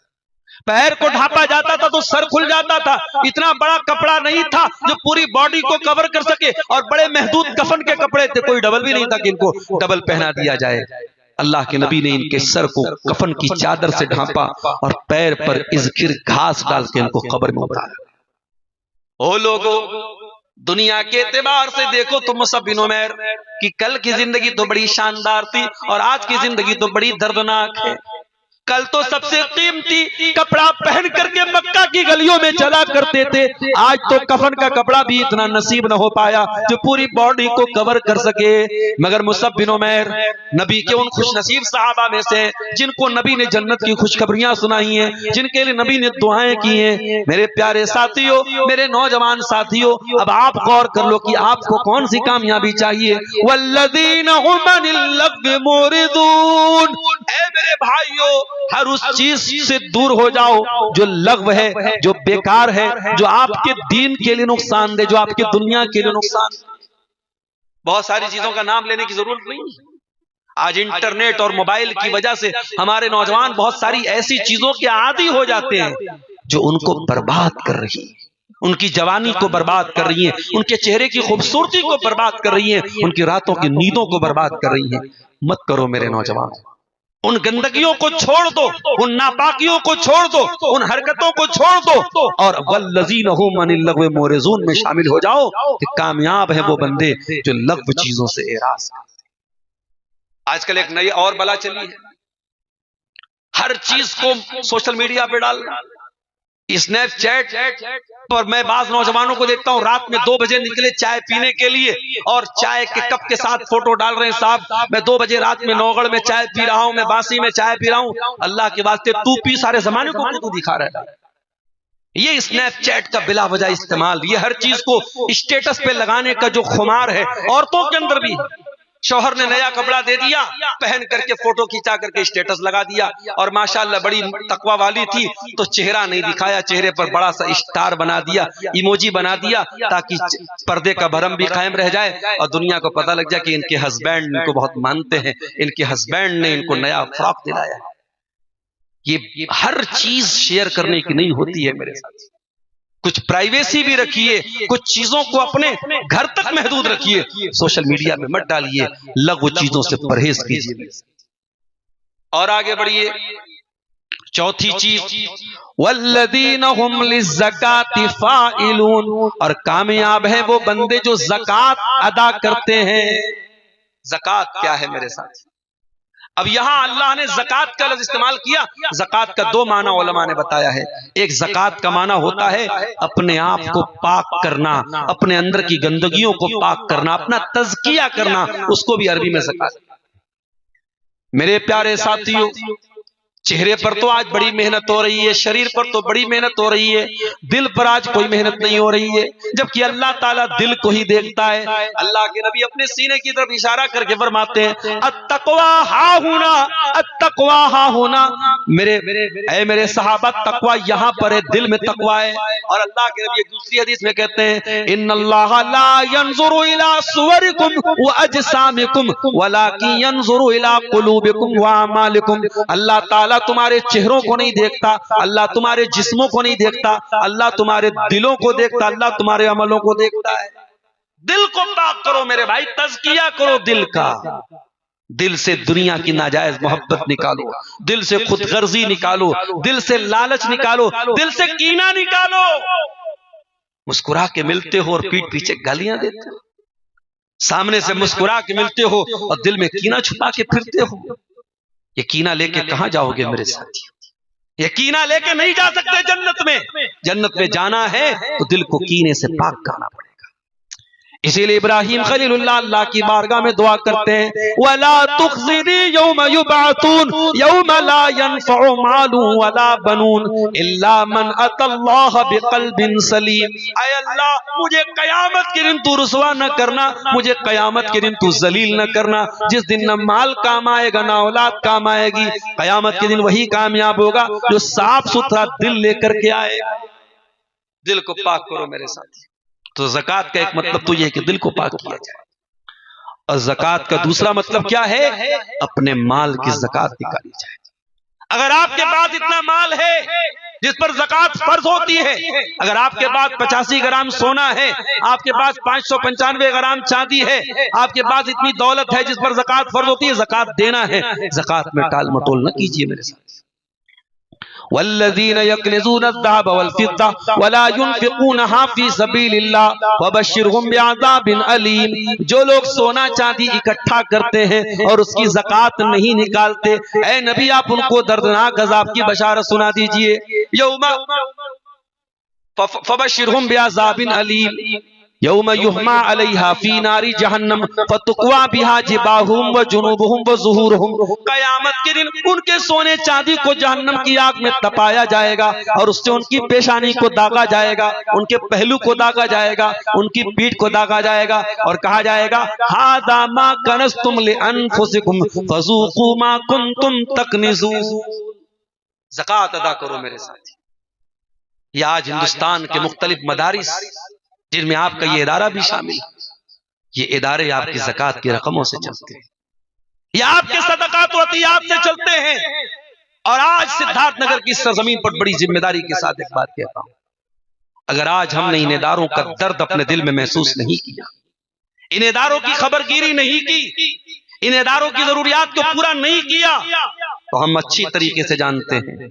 पैर को ढांपा जाता था तो सर खुल जाता था। इतना बड़ा कपड़ा नहीं था जो पूरी बॉडी को कवर कर सके, और बड़े महदूद कफन के कपड़े थे, कोई डबल भी नहीं था कि इनको डबल पहना दिया जाए। अल्लाह के नबी ने इनके सर को कफन की चादर से ढांपा और पैर पर इज़्किर घास डाल के इनको कब्र में उतारा। ओ लोगों, दुनिया के एतबार से देखो तो मुसअब बिन उमैर की कल की जिंदगी तो बड़ी शानदार थी और आज की जिंदगी तो बड़ी दर्दनाक है। कल तो सबसे कीमती कपड़ा पहन करके मक्का की गलियों में चला करते थे, आज तो कफन का कपड़ा भी इतना नसीब न हो पाया जो पूरी बॉडी को कवर कर सके। मगर मुसअब बिन उमैर नबी के उन खुशनसीब सहाबा में से जिनको नबी ने जन्नत की खुशखबरियां सुनाई हैं, जिनके लिए नबी ने दुआएं की हैं। मेरे प्यारे साथियों, मेरे नौजवान साथियों, अब आप गौर कर लो कि आपको कौन सी कामयाबी चाहिए। वल्लज़ीना हुम अनिल लग़्व मुरिदून, ऐ मेरे भाइयों, हर उस चीज से दूर हो जाओ जो लग़्व है, जो बेकार है, जो आपके दीन के लिए नुकसान दे, जो आपकी दुनिया के लिए नुकसान। बहुत सारी चीजों का नाम लेने की जरूरत नहीं। आज इंटरनेट और मोबाइल की वजह से हमारे नौजवान बहुत सारी ऐसी चीजों के आदी हो जाते हैं जो उनको बर्बाद कर रही है, उनकी जवानी को बर्बाद कर रही है, उनके चेहरे की खूबसूरती को बर्बाद कर रही है, उनकी रातों की नींदों को बर्बाद कर रही है। मत करो मेरे नौजवान, उन गंदगियों को छोड़ दो, उन नापाकियों को छोड़ दो, उन हरकतों को छोड़ दो और वल्लज़ीना हुम अनिल लग़्व मुरिज़ून में शामिल हो जाओ कि कामयाब है वो बंदे जो लग़्व चीजों से एराज़ करते। आजकल एक नई और बला चली है, हर चीज को सोशल मीडिया पे डालना। स्नैपचैट पर मैं बाज नौजवानों को देखता हूं, रात में 2 बजे निकले चाय पीने के लिए और चाय के कप के साथ फोटो डाल रहे हैं। साहब, मैं 2 बजे रात में नौगढ़ में चाय पी रहा हूं, मैं बासी में चाय पी रहा हूं। अल्लाह के वास्ते तू पी, सारे जमाने को तू दिखा रहा है। ये स्नैपचैट का बिला वजह इस्तेमाल, ये हर चीज को स्टेटस पे लगाने का जो खुमार है औरतों के अंदर भी। शौहर ने नया कपड़ा दे दिया, पहन करके फोटो खींचा करके स्टेटस लगा दिया, और माशाल्लाह बड़ी तकवा वाली थी तो चेहरा नहीं दिखाया, चेहरे पर बड़ा सा स्टार बना दिया, इमोजी बना दिया ताकि पर्दे का भरम भी कायम रह जाए और दुनिया को पता लग जाए कि इनके हस्बैंड इनको बहुत मानते हैं, इनके हस्बैंड ने इनको नया फ्रॉक दिलाया। ये हर चीज शेयर करने की नहीं होती है मेरे साथ। कुछ प्राइवेसी भी रखिए, कुछ चीजों को अपने घर तक महदूद रखिए, सोशल मीडिया पे मत डालिए, लघु चीजों से परहेज कीजिए। और आगे बढ़िए, चौथी चीज वल्लज़ीना हुम लिज़्ज़काति फ़ाइलून, और कामयाब है वो बंदे जो ज़कात अदा करते हैं। ज़कात क्या है मेरे साथ? अब यहां अल्लाह ने ज़कात का लफ्ज़ इस्तेमाल किया। ज़कात का 2 माना उलमा ने बताया है। एक ज़कात का माना होता है अपने आप को पाक करना, अपने अंदर की गंदगियों को पाक करना, अपना तज़किया करना, उसको भी अरबी में ज़कात। मेरे प्यारे साथियों, चेहरे पर तो आज बड़ी मेहनत हो रही है, शरीर पर तो बड़ी मेहनत हो रही है, दिल पर आज कोई मेहनत नहीं हो रही है, जबकि अल्लाह ताला दिल को ही देखता है। अल्लाह के नबी अपने सीने की तरफ इशारा करके फरमाते हैं अत्तक़वा हा हुना, अत्तक़वा हा हुना। मेरे सहाबा, तकवा यहाँ पर है, दिल में तकवा है। और अल्लाह के नबी एक दूसरी हदीस में कहते हैं इन्नल्लाह ला यंज़ुरु इला सुवरिकुम व अजसामिकुम वलाकिन यंज़ुरु इला कुलूबिकुम व अमालिकुम। अल्लाह ताला तुम्हारे चेहरों को नहीं देखता, अल्लाह तुम्हारे जिस्मों को नहीं देखता, अल्लाह तुम्हारे दिलों को देखता, अल्लाह तुम्हारे अमलों को देखता है। दिल को पाक करो मेरे भाई, तज़किया करो दिल का। दिल से दुनिया की नाजायज मोहब्बत निकालो, दिल से खुदगर्जी निकालो, दिल से लालच निकालो, दिल से कीना निकालो। मुस्कुरा के मिलते हो और पीठ पीछे गालियां देते हो, सामने से मुस्कुरा के मिलते हो और दिल में कीना छुपा के फिरते हो। ये कीना लेके कहां जाओगे मेरे साथी? ये कीना लेके नहीं जा सकते जन्नत में। जन्नत में जाना है तो दिल को कीने से पाक करना पड़ेगा। इसीलिए इब्राहिम खलीलुल्लाह अल्लाह की बारगाह में दुआ करते हैं वला तुखज़िनी यौम युबअतून यौम ला यनफ़उ मालुन वला बनून इल्ला मन अतल्लाह बिक़ल्बिन सलीम। ऐ अल्लाह, मुझे कयामत के दिन तू रुसवा न करना, मुझे कयामत के दिन तू जलील न करना, जिस दिन न माल काम आएगा न औलाद काम आएगी। कयामत के दिन वही कामयाब होगा जो साफ सुथरा दिल लेकर के आएगा। दिल को पाक करो मेरे साथी। तो ज़कात का एक मतलब तो यह है कि दिल को पाक किया जाए। और ज़कात का दूसरा मतलब क्या है? अपने माल की ज़कात निकाली जाए। अगर आपके पास इतना माल है जिस पर ज़कात फर्ज होती है, अगर आपके पास 85 ग्राम सोना है, आपके पास 595 ग्राम चांदी है, आपके पास इतनी दौलत है जिस पर ज़कात फर्ज होती है, ज़कात देना है, ज़कात में टाल मटोल न कीजिए मेरे साथ। वल्लज़ीना यक्निज़ूना अज़्ज़हब वल-फ़िद्दा वला युनफ़िक़ूनहा फ़ी सबीलिल्लाह वबश्शिरहुम बिअज़ाबिन अलीम। जो लोग सोना चांदी इकट्ठा करते हैं और उसकी ज़कात नहीं निकालते, ऐ नबी आप उनको दर्दनाक अज़ाब की बशारत सुना दीजिए। यौमा फबश्शिरहुम बिअज़ाबिन अलीम यौम युहमा अलैहा फी नारी जहन्नम फतुक्वा बिहा जिबाहुम व जुनूबुहुम व ज़ुहूरुहुम। क़यामत के दिन उनके सोने चांदी को जहन्नम की आग में तपाया जाएगा और उससे उनकी पेशानी को दागा जाएगा, उनके पहलू को दागा जाएगा, उनकी पीठ को दागा जाएगा और कहा जाएगा हादा मा कनज़्तुम लिअन्फुसिकुम फज़ूक़ू मा कुन्तुम तकनिज़ून। ज़कात अदा करो मेरे साथी। ये आज हिंदुस्तान के मुख्तलिफ मदारिस जिनमें आपका ये इदारा भी शामिल है, ये इदारे आपकी ज़कात की रकमों से चलते हैं, ये आपके सदक़ात व अतियात से चलते हैं। और आज सिद्धार्थनगर की सरजमीन पर बड़ी जिम्मेदारी के साथ एक बात कहता हूं, अगर आज हमने इन इदारों का दर्द अपने दिल में महसूस नहीं किया, इन इदारों की खबरगिरी नहीं की, इन इदारों की जरूरियात को पूरा नहीं किया, तो हम अच्छी तरीके से जानते हैं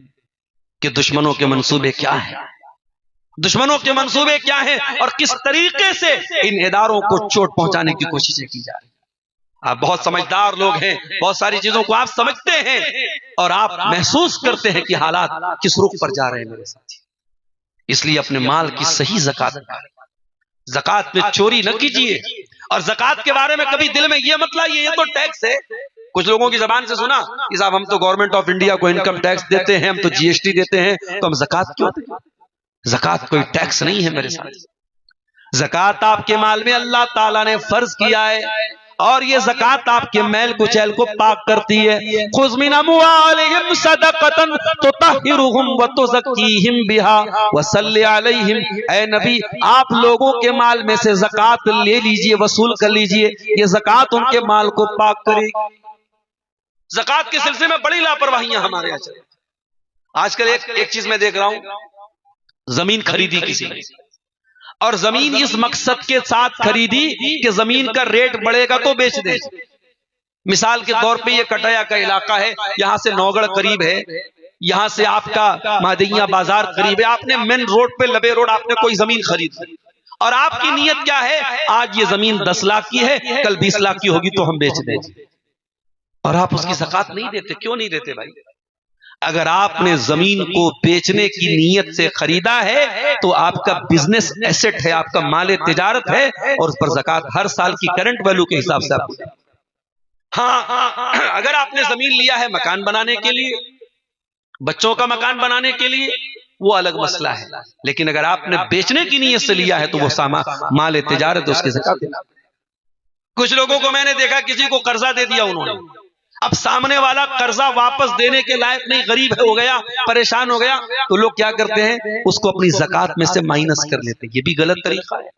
कि दुश्मनों के मंसूबे क्या हैं, दुश्मनों के मंसूबे क्या हैं और किस तरीके से इन इदारों को चोट पहुंचाने की कोशिशें की जा रही। आप बहुत समझदार लोग हैं, बहुत सारी चीजों को आप समझते हैं और आप महसूस करते हैं कि हालात किस रुख पर जा रहे हैं मेरे साथी। इसलिए अपने माल की सही ज़कात निकालें, ज़कात में चोरी न कीजिए। और ज़कात के बारे में कभी दिल में यह मत लाइए ये तो टैक्स है। कुछ लोगों की जबान से सुना कि साहब हम तो गवर्नमेंट ऑफ इंडिया को इनकम टैक्स देते हैं, हम तो जीएसटी देते हैं, तो हम ज़कात क्यों दें? ज़कात कोई टैक्स नहीं है मेरे साथ। ज़कात आपके माल में अल्लाह ताला ने फर्ज किया है और ये ज़कात आपके मैल कुचैल को पाक करती है। खुज़ मिन अम्वालिहिम सदक़तन तुतहिरुहुम व तुज़क्कीहिम बिहा व सल्लि अलैहिम। ऐ नबी आप लोगों के माल में से ज़कात ले लीजिए, वसूल कर लीजिए, ये ज़कात उनके माल को पाक करेगी। ज़कात के सिलसिले में बड़ी लापरवाहियां हमारे यहाँ चल। आजकल एक चीज मैं देख रहा हूं, जमीन खरीदी किसी ने और जमीन इस मकसद के साथ खरीदी कि जमीन का रेट बढ़ेगा तो बेच दे। मिसाल के तौर पे ये कटाया का इलाका है, यहां से नौगढ़ करीब है, यहां से आपका मादिया बाजार करीब है, आपने मेन रोड पे लबे रोड आपने कोई जमीन खरीद ली और आपकी नीयत क्या है, आज ये जमीन 10 लाख की है, कल 20 लाख की होगी तो हम बेच देंगे, और आप उसकी ज़कात नहीं देते। क्यों नहीं देते भाई? अगर आपने जमीन को बेचने की नीयत से खरीदा है तो आपका बिजनेस एसेट है, आपका माल तिजारत है और उस पर ज़कात हर साल की करंट वैल्यू के हिसाब से आपको। हाँ, अगर आपने जमीन लिया है मकान बनाने के लिए, बच्चों का मकान बनाने के लिए, वो अलग मसला है, लेकिन अगर आपने बेचने की नीयत से लिया है तो वो माल तिजारत है, उसकी ज़कात देना। कुछ लोगों को मैंने देखा, किसी को कर्जा दे दिया उन्होंने, अब सामने वाला कर्जा वापस देने के लायक नहीं, गरीब हो गया, परेशान हो गया, तो लोग क्या करते हैं, उसको अपनी ज़कात में से माइनस कर लेते हैं। ये भी गलत तरीका है।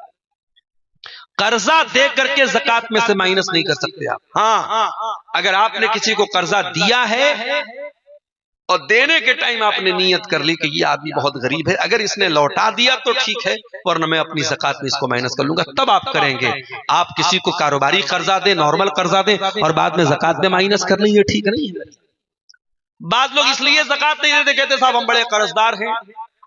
कर्जा दे करके ज़कात में से माइनस नहीं कर सकते आप। हाँ, अगर आपने किसी को कर्जा दिया है और देने के टाइम आपने नियत कर ली कि ये आदमी बहुत गरीब है, अगर इसने लौटा दिया तो ठीक है, वरना मैं अपनी ज़कात में इसको माइनस कर लूंगा, तब आप करेंगे। आप किसी को कारोबारी कर्जा दें, नॉर्मल कर्जा दें और बाद में ज़कात में माइनस कर लें, ये ठीक नहीं है। बाद लोग इसलिए ज़कात नहीं देते, कहते साहब हम बड़े कर्जदार हैं।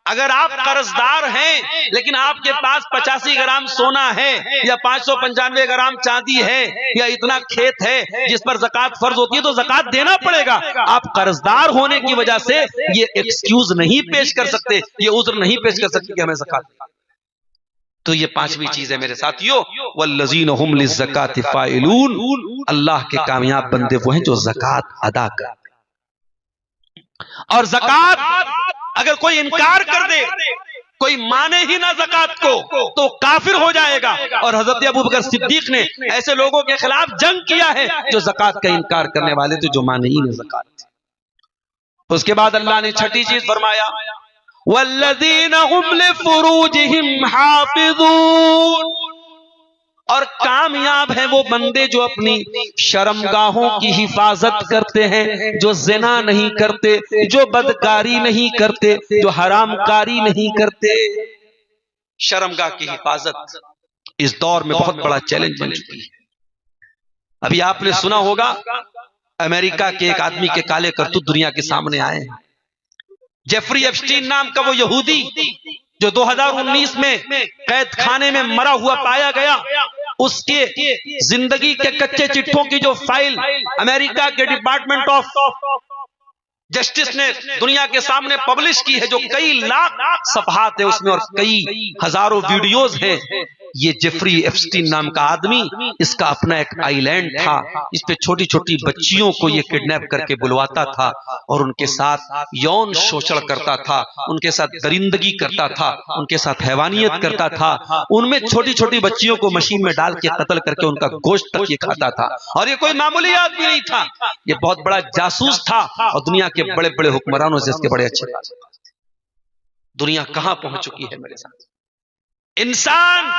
अगर आप कर्जदार हैं लेकिन आपके पास 85 ग्राम सोना है या 595 ग्राम चांदी है या इतना खेत है जिस पर ज़कात फर्ज होती है, तो ज़कात देना पड़ेगा। आप कर्जदार होने की वजह से ये एक्सक्यूज नहीं पेश कर सकते, ये उज़्र नहीं पेश कर सकते कि हमें ज़कात। तो ये पांचवी चीज है मेरे साथियों, वल्लज़ीना हुम लिज़्ज़काति फ़ाइलून। अल्लाह के कामयाब बंदे वो हैं जो ज़कात अदा करते। और ज़कात अगर कोई इनकार कर दे, कोई माने ही ना ज़कात को, तो काफिर हो जाएगा। और हज़रत अबू बकर सिद्दीक ने ऐसे लोगों के खिलाफ जंग किया है जो ज़कात का इनकार करने वाले थे, जो माने ही ना ज़कात। उसके बाद अल्लाह ने छठी चीज फरमाया, वल्लज़ीना हुम लिफ़ुरूजिहिम हाफ़िज़ून। और कामयाब है वो बंदे जो अपनी शर्मगाहों की हिफाजत करते हैं, जो ज़िना नहीं करते, जो बदकारी नहीं करते, जो हरामकारी नहीं करते। शर्मगाह की हिफाजत इस दौर में बहुत बड़ा चैलेंज बन चुकी है। अभी आपने सुना होगा अमेरिका के एक आदमी के काले करतूत दुनिया के सामने आए हैं। जेफरी एप्स्टीन नाम का वो यहूदी जो 2019 में कैद खाने में मरा हुआ पाया गया, उसके जिंदगी के कच्चे चिट्ठों की जो फाइल अमेरिका के डिपार्टमेंट ऑफ जस्टिस ने दुनिया के सामने पब्लिश की है, जो कई लाख सफहात है उसमें और कई हजारों वीडियोस हैं। ये जेफरी एप्स्टीन नाम का आदमी, इसका अपना एक आइलैंड था, इस पे छोटी छोटी बच्चियों को ये किडनैप करके बुलवाता था और उनके साथ यौन शोषण करता था, उनके साथ दरिंदगी करता था, उनके साथ हैवानियत करता था, उनमें छोटी छोटी बच्चियों को मशीन में डाल के कत्ल करके उनका गोश्त तक ये खाता था। और ये कोई मामूली आदमी नहीं था, ये बहुत बड़ा जासूस था और दुनिया के बड़े बड़े हुक्मरानों से इसके बड़े अच्छे। दुनिया कहां पहुंच चुकी है मेरे साथ। इंसान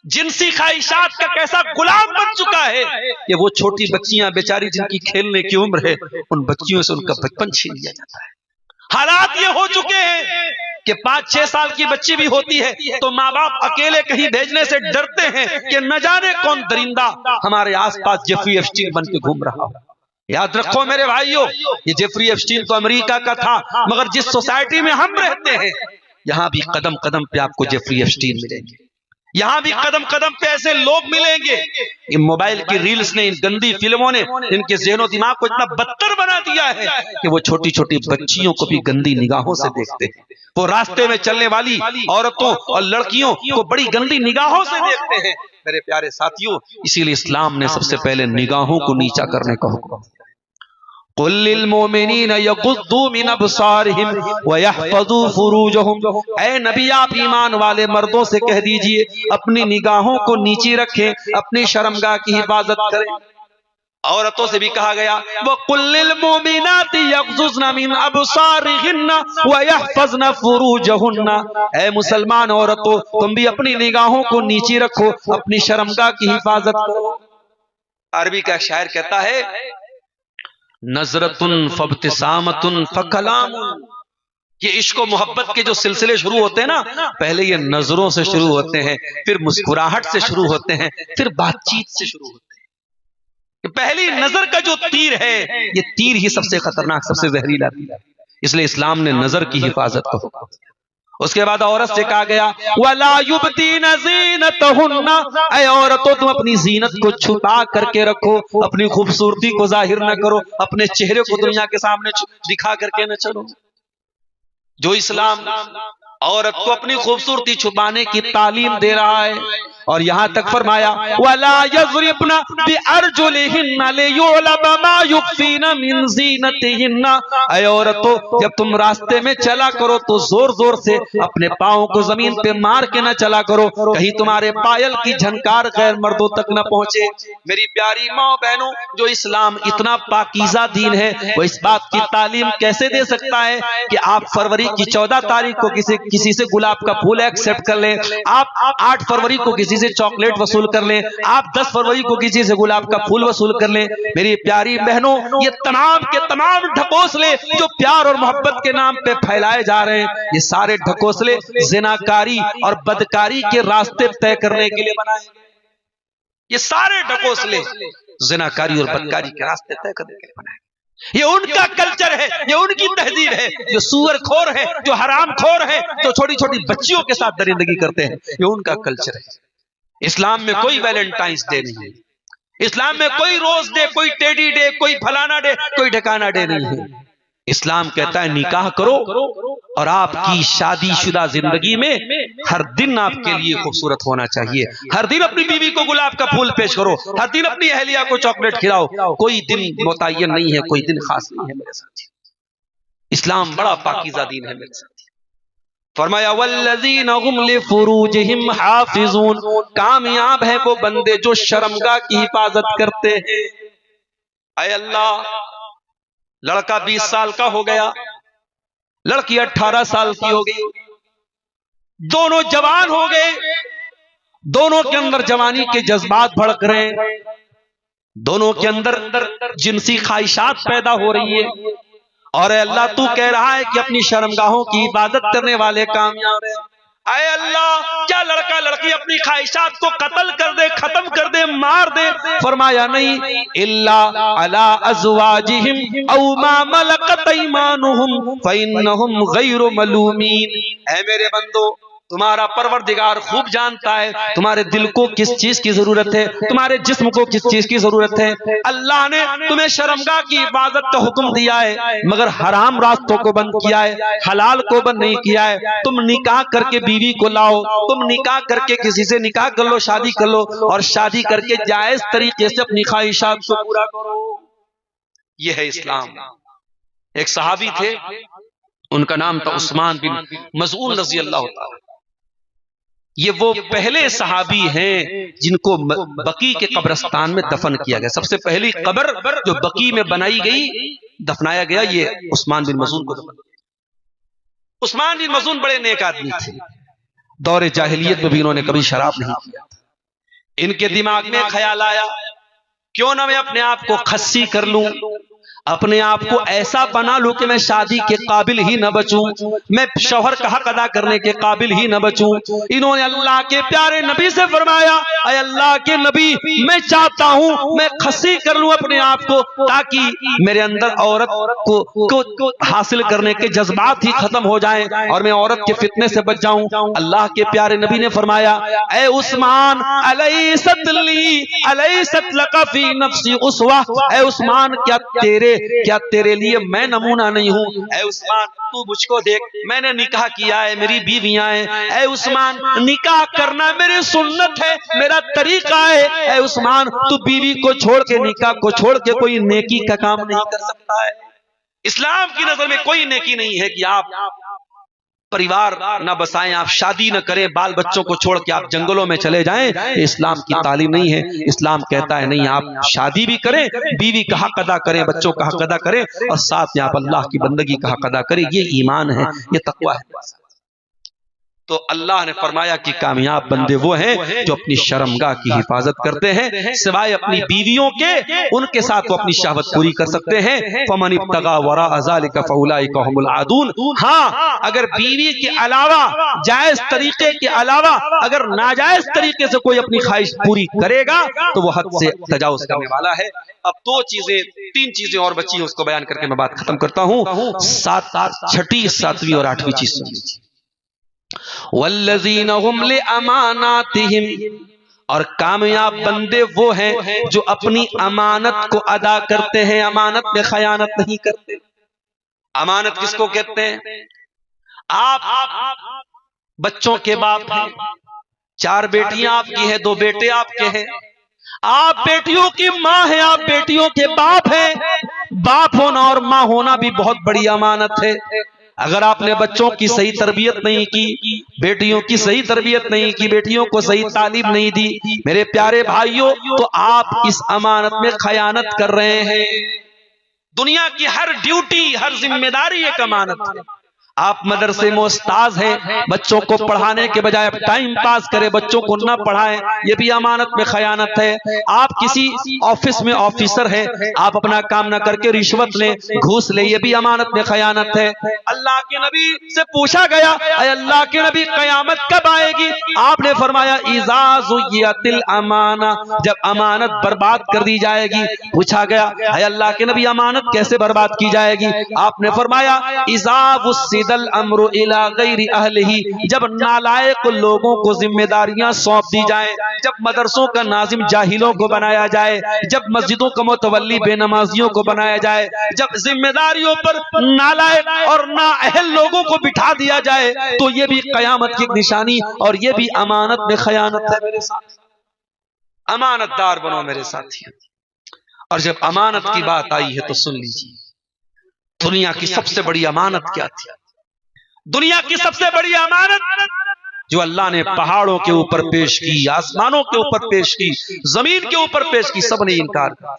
जिनसी ख्वाहिशात का कैसा गुलाम बन चुका है कि वो छोटी बच्चियां बेचारी जिनकी खेलने की उम्र है, उन बच्चियों से उनका बचपन छीन लिया जाता है। हालात ये हो चुके हैं कि 5-6 साल की बच्ची भी होती है तो माँ बाप अकेले कहीं भेजने से डरते हैं कि न जाने कौन दरिंदा हमारे आसपास जेफरी एप्स्टीन बन के घूम रहा हो। याद रखो मेरे भाइयों, ये जेफरी एप्स्टीन तो अमेरिका का था, मगर जिस सोसाइटी में हम रहते हैं यहां भी कदम कदम पे आपको जेफरी एप्स्टीन मिलेंगे, यहां भी कदम कदम पे ऐसे लोग मिलेंगे। इन मोबाइल की रील्स ने, इन गंदी फिल्मों ने इनके ज़हनो दिमाग को इतना बदतर बना दिया है कि वो छोटी छोटी बच्चियों को भी गंदी निगाहों से देखते हैं। वो रास्ते में चलने वाली औरतों और लड़कियों को बड़ी गंदी निगाहों से देखते हैं। मेरे प्यारे साथियों, इसीलिए इस्लाम ने सबसे पहले निगाहों को नीचा करने का हुक्म दिया। कुल लिल मोमिनीना यगुद्दू मिन अबसारिहिम व यहफज़ू फुरूजहुम। ऐ नबी, आप ईमान वाले मर्दों से कह दीजिए अपनी निगाहों को नीचे रखें, अपनी शर्मगाह की हिफाजत करें। औरतों से भी कहा गया वो कुल लिल मोमिनाति यगज़ुज़ना मिन अबसारिहिन्ना व यहफज़ना फुरूजहुन्ना। ऐ मुसलमान औरतों, तुम भी अपनी निगाहों को नीचे रखो, अपनी शर्मगाह की हिफाजत करो। अरबी का शायर कहता है नजरतुन फब्तिसामतुन फकलामुन। ये इश्क और मोहब्बत के जो सिलसिले शुरू होते हैं ना, पहले ये नजरों से शुरू होते हैं, फिर मुस्कुराहट से शुरू होते हैं, फिर बातचीत से शुरू होते हैं। पहली नजर का जो तीर है, ये तीर ही सबसे खतरनाक, सबसे जहरीला तीर है। इसलिए इस्लाम ने नजर की हिफाजत को हुक्म दिया। उसके बाद औरत से कहा गया वला युबदीन ज़ीनतहुन्ना। ऐ औरतों, तुम अपनी जीनत को छुपा करके रखो, अपनी खूबसूरती को जाहिर न करो, अपने चेहरे को दुनिया के सामने दिखा करके न चलो। जो इस्लाम औरत को अपनी खूबसूरती छुपाने की तालीम दे रहा है, और यहां तक फरमाया वला यज़रिबना बिअरजुलिहिन्ना लियुलम मा युखफीना मिन ज़ीनतिहिन्ना। ऐ औरतों, जब तुम रास्ते में चला करो तो जोर जोर से अपने पांव को जमीन पे मार के न चला करो, कहीं तुम्हारे पायल की झनकार गैर मर्दों तक न पहुंचे। मेरी प्यारी माँ बहनों, जो इस्लाम इतना पाकीज़ा दीन है, वो इस बात की तालीम कैसे दे सकता है कि आप फरवरी की 14 तारीख को किसी से गुलाब का फूल एक्सेप्ट कर लें, आप 8 फरवरी को किसी से चॉकलेट वसूल कर लें, आप 10 फरवरी को किसी से गुलाब का फूल वसूल कर लें। मेरी प्यारी बहनों, ये तमाम के तमाम ढकोसले जो प्यार और मोहब्बत के नाम पे फैलाए जा रहे हैं, ये सारे ढकोसले ज़िनाकारी और बदकारी के रास्ते तय करने के लिए बनाए। ये सारे ढकोसले ज़िनाकारी और बदकारी के रास्ते तय करने के लिए बनाए। ये उनका कल्चर है, ये उनकी तहजीब है। जो सूअर खोर है, जो हराम खोर है, जो छोटी छोटी बच्चियों के साथ दरिंदगी करते हैं, ये उनका कल्चर है। इस्लाम में कोई वैलेंटाइंस डे नहीं है, इस्लाम में कोई रोज डे, कोई टेडी डे, कोई फलाना डे, कोई ढकाना डे नहीं है। इस्लाम कहता है निकाह करो और आपकी शादीशुदा जिंदगी में हर दिन आपके लिए खूबसूरत होना चाहिए। हर दिन अपनी बीवी को गुलाब का फूल पेश करो, हर दिन अपनी अहलिया को चॉकलेट खिलाओ। कोई दिन मुतय्यन नहीं है, कोई दिन खास नहीं है मेरे साथी। इस्लाम बड़ा पाकीज़ा दीन है मेरे साथी। फरमाया वल्लज़ीना हुम लिफुरूजिहिम हाफिज़ून। कामयाब है वो बंदे जो शर्मगाह की हिफाजत करते हैं। ऐ अल्लाह, लड़का 20 साल का हो गया, लड़की 18 साल की हो गई, दोनों जवान हो गए, दोनों के अंदर जवानी के जज्बात भड़क रहे हैं, दोनों के अंदर जिनसी ख्वाहिशात पैदा हो रही है। और अल्लाह तू कह रहा है कि अपनी शर्मगाहों की इबादत करने वाले कामयाब है। अरे अल्लाह, क्या लड़का लड़की अपनी ख्वाहिशात को कत्ल कर दे, खत्म कर दे, मार दे? फरमाया नहीं, इल्ला अला अज़वाजिहिम औ मा मलकत ऐमानुहुम फइन्नहुम गैरु मलूमीन। ऐ मेरे बंदो, तुम्हारा परवरदिगार खूब जानता है तुम्हारे दिल को किस चीज की जरूरत है, तुम्हारे जिस्म को किस चीज की जरूरत है। अल्लाह ने तुम्हें शर्मगाह की इबादत का हुक्म दिया है, मगर हराम रास्तों को बंद किया है, हलाल को बंद नहीं किया है। तुम निकाह करके बीवी को लाओ, तुम निकाह करके किसी से निकाह कर लो, शादी कर लो, और शादी करके जायज तरीके से अपनी ख्वाहिशात को पूरा करो। यह है इस्लाम। एक सहाबी थे, उनका नाम था उस्मान बिन मज़ऊन रज़ी अल्लाह ताला। ये वो पहले सहाबी हैं जिनको बकी के कब्रिस्तान में दफन किया गया। सबसे पहली कब्र जो बकी में बनाई गई, दफनाया गया, ये उस्मान बिन मज़ऊन को दफन किया। उस्मान बिन मज़ऊन बड़े नेक आदमी थे। दौरे जाहिलियत में भी इन्होंने कभी शराब नहीं किया। इनके दिमाग में ख्याल आया, क्यों ना मैं अपने आप को खस्सी कर लूं, अपने आप को ऐसा बना लूं कि मैं शादी के काबिल ही न बचूं, मैं शौहर का हक अदा करने के काबिल ही न बचूं। इन्होंने अल्लाह के प्यारे नबी से फरमाया, अय अल्लाह के नबी, मैं चाहता हूं मैं खस्सी कर लूं अपने आप को, ताकि मेरे अंदर औरत को हासिल करने के जज्बात ही खत्म हो जाएं और मैं औरत के फितने से बच जाऊं। अल्लाह के प्यारे नबी ने फरमाया, ए उस्मान, अलैसत ली अलैसत लका फी नफ्सी उस्वा, ए उस्मान, क्या तेरे लिए मैं नमूना नहीं हूं? ऐ उस्मान, तू मुझको देख, मैंने निकाह किया है, मेरी बीवियां हैं। ऐ उस्मान, निकाह करना मेरी सुन्नत है, मेरा तरीका है। ऐ उस्मान, तू बीवी को छोड़ के, निकाह को छोड़ के कोई नेकी का काम नहीं कर सकता है। इस्लाम की नजर में कोई नेकी नहीं है कि आप परिवार ना बसाएं, आप शादी न करें, बाल बच्चों को छोड़ के आप जंगलों में चले जाएं। इस्लाम की तालीम नहीं है। इस्लाम कहता है नहीं, आप शादी भी करें, बीवी का हक अदा करें, बच्चों का हक अदा करें, और साथ में आप अल्लाह की बंदगी का हक अदा करें। ये ईमान है, ये तकवा है। तो अल्लाह ने फरमाया कि कामयाब बंदे वो हैं जो अपनी शर्मगाह की हिफाजत करते हैं, सिवाय अपनी बीवियों के, उनके साथ वो अपनी शहवत पूरी कर सकते हैं। फमन इब्तगा वरा ज़ालिका फउलाइका हुमुल आदून। हाँ, अगर बीवी के अलावा, जायज तरीके के अलावा अगर नाजायज तरीके से कोई अपनी ख्वाहिश पूरी करेगा तो वो हद से तजावुज करने वाला है। अब तीन चीजें और बची हैं, उसको बयान करके मैं बात खत्म करता हूँ। छठी, सातवीं और आठवीं चीज सुन लीजिए। वल्लज़ीना हुम लिअमानातिहिम, और कामयाब बंदे वो हैं जो अपनी अमानत को अदा करते हैं, अमानत में खयानत नहीं करते। अमानत किसको कहते हैं? आप बच्चों के बाप हैं, 4 बेटियां आपकी हैं, 2 बेटे आपके हैं, आप बेटियों की माँ हैं, आप बेटियों के बाप हैं। बाप होना और माँ होना भी बहुत बड़ी अमानत है। अगर आपने बच्चों की सही तरबियत नहीं की, बेटियों की सही तरबियत नहीं की, बेटियों को सही तालीम नहीं दी, मेरे प्यारे भाइयों, तो आप इस अमानत में खयानत कर रहे हैं। दुनिया की हर ड्यूटी, हर जिम्मेदारी एक अमानत है। आप मदरसे में उस्ताद हैं, बच्चों को पढ़ाने के बजाय टाइम पास करें, बच्चों को ना पढ़ाएं, ये भी अमानत में खयानत है। आप किसी ऑफिस में ऑफिसर हैं, आप अपना काम ना करके रिश्वत लें, घूस लें, ये भी अमानत में खयानत है। अल्लाह के नबी से पूछा गया, अल्लाह के नबी, कयामत कब आएगी? आपने फरमाया, इज़ा ज़ुय्यतिल अमाना, जब अमानत बर्बाद कर दी जाएगी। पूछा गया, अल्लाह के नबी, अमानत कैसे बर्बाद की जाएगी? आपने फरमाया, इज़ा वुस्सिदल अम्रु इला गैरि अहलिही, जब नालायक लोगों को जिम्मेदारियां सौंप दी जाए, जब मदरसों का नाजिम जाहिलों को बनाया जाए, जब मस्जिदों का मुतवल्ली बेनमाजियों को बनाया जाए, जब जिम्मेदारियों पर नालायक और नाअहल लोगों को बिठा दिया जाए, तो ये भी कयामत की निशानी और ये भी अमानत में खयानत है। मेरे साथ अमानतदार बनो मेरे साथी। और जब अमानत की बात आई है तो सुन लीजिए, दुनिया की सबसे बड़ी अमानत क्या थी? दुनिया की सबसे बड़ी अमानत जो अल्लाह ने पहाड़ों के ऊपर पेश की, आसमानों के ऊपर पेश की, जमीन के ऊपर पेश की, सबने इनकार किया।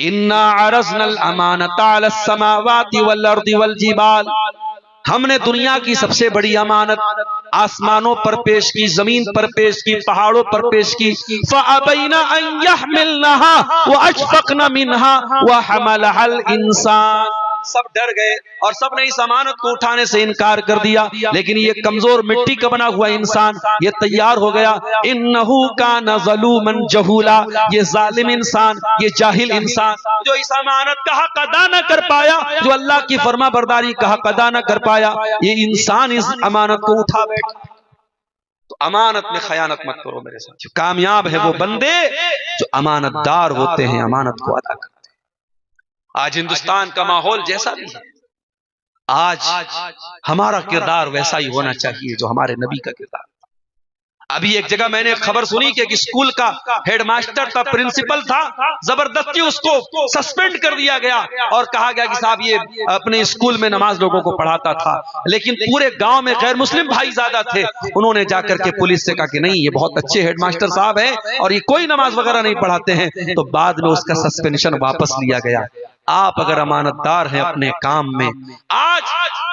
इन्ना अरज़नल अमानता अलस समावाति वल अर्दि वल जिबाल, हमने दुनिया की सबसे बड़ी अमानत आसमानों पर पेश की, जमीन पर पेश की, पहाड़ों पर पेश की। फ़अबैना अन यहमिलनहा व अशफ़क़ना मिनहा व हमलहल इंसान। सब डर गए और सब ने इस अमानत को उठाने से इनकार कर दिया। लेकिन ये कमजोर मिट्टी का बना हुआ इंसान ये तैयार हो गया। इन्नहु काना ज़लूमन जहूला, ये जालिम इंसान, ये जाहिल इंसान जो इस अमानत का हक अदा न कर पाया, जो अल्लाह की फर्मा बरदारी का हक अदा न कर पाया, ये इंसान इस अमानत को उठा बैठा। तो अमानत में खयानत मत करो मेरे साथ। कामयाब है वो बंदे जो अमानतदार होते हैं, अमानत को अदा करते हैं। आज हिंदुस्तान का माहौल जैसा भी है, आज हमारा किरदार वैसा ही होना चाहिए जो हमारे नबी का किरदार। अभी एक जगह मैंने खबर सुनी कि एक स्कूल का हेडमास्टर था, प्रिंसिपल था, जबरदस्ती उसको सस्पेंड कर दिया गया और कहा गया कि साहब ये अपने स्कूल में नमाज लोगों को पढ़ाता था। लेकिन पूरे गांव में गैर मुस्लिम भाई ज्यादा थे, उन्होंने जाकर के पुलिस से कहा कि नहीं ये बहुत अच्छे हेडमास्टर साहब हैं और ये कोई नमाज वगैरह नहीं पढ़ाते हैं। तो बाद में उसका सस्पेंशन वापस लिया गया। आप अगर अमानतदार हैं अपने काम में, आज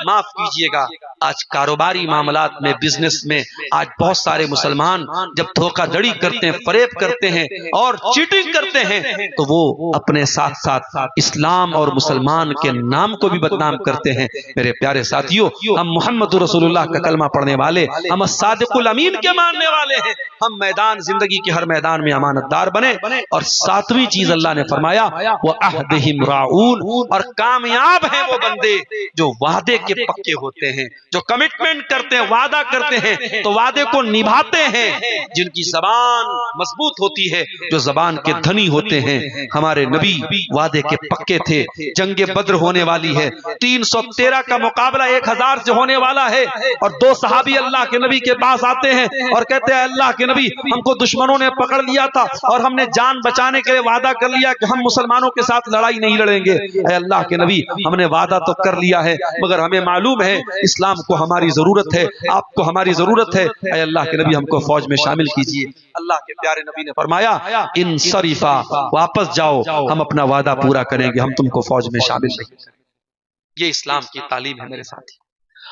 माफ कीजिएगा, आज कारोबारी मामलात में, बिजनेस में आज बहुत सारे मुसलमान जब धोखाधड़ी करते हैं, फरेब करते हैं और चीटिंग करते हैं, तो वो अपने साथ साथ इस्लाम और मुसलमान के नाम को भी बदनाम करते हैं। मेरे प्यारे साथियों, हम मोहम्मद रसूलुल्लाह का कलमा पढ़ने वाले, हम सादिकुल अमीन के मानने वाले हैं। हम मैदान जिंदगी के हर मैदान में अमानतदार बने। और सातवीं चीज अल्लाह ने फरमाया वो अहदिहिम राऊन, और कामयाब हैं वो बंदे जो वादे के पक्के होते हैं, जो कमिटमेंट करते हैं, वादा करते हैं तो वादे को निभाते हैं, जिनकी जबान मजबूत होती है, जो जबान के धनी होते हैं। हमारे नबी वादे के पक्के थे। जंगे बद्र होने वाली है, 313 का मुकाबला 1000 से होने वाला है और 2 सहाबी अल्लाह के नबी के पास आते हैं और कहते हैं अल्लाह के नबी हमको दुश्मनों ने पकड़ लिया था और हमने जान बचाने के लिए वादा कर लिया कि हम मुसलमानों के साथ लड़ाई नहीं लड़ेंगे। अल्लाह के नबी हमने वादा तो कर लिया है मगर हमें मालूम है इस्लाम को हमारी जरूरत है, आपको हमारी जरूरत है। अल्लाह के नबी हमको फौज में शामिल कीजिए। अल्लाह के प्यारे नबी ने फरमाया इन सरीफा, वापस जाओ, हम अपना वादा पूरा करेंगे, हम तुमको फौज में शामिल नहीं करेंगे। ये इस्लाम की तालीम है मेरे साथी।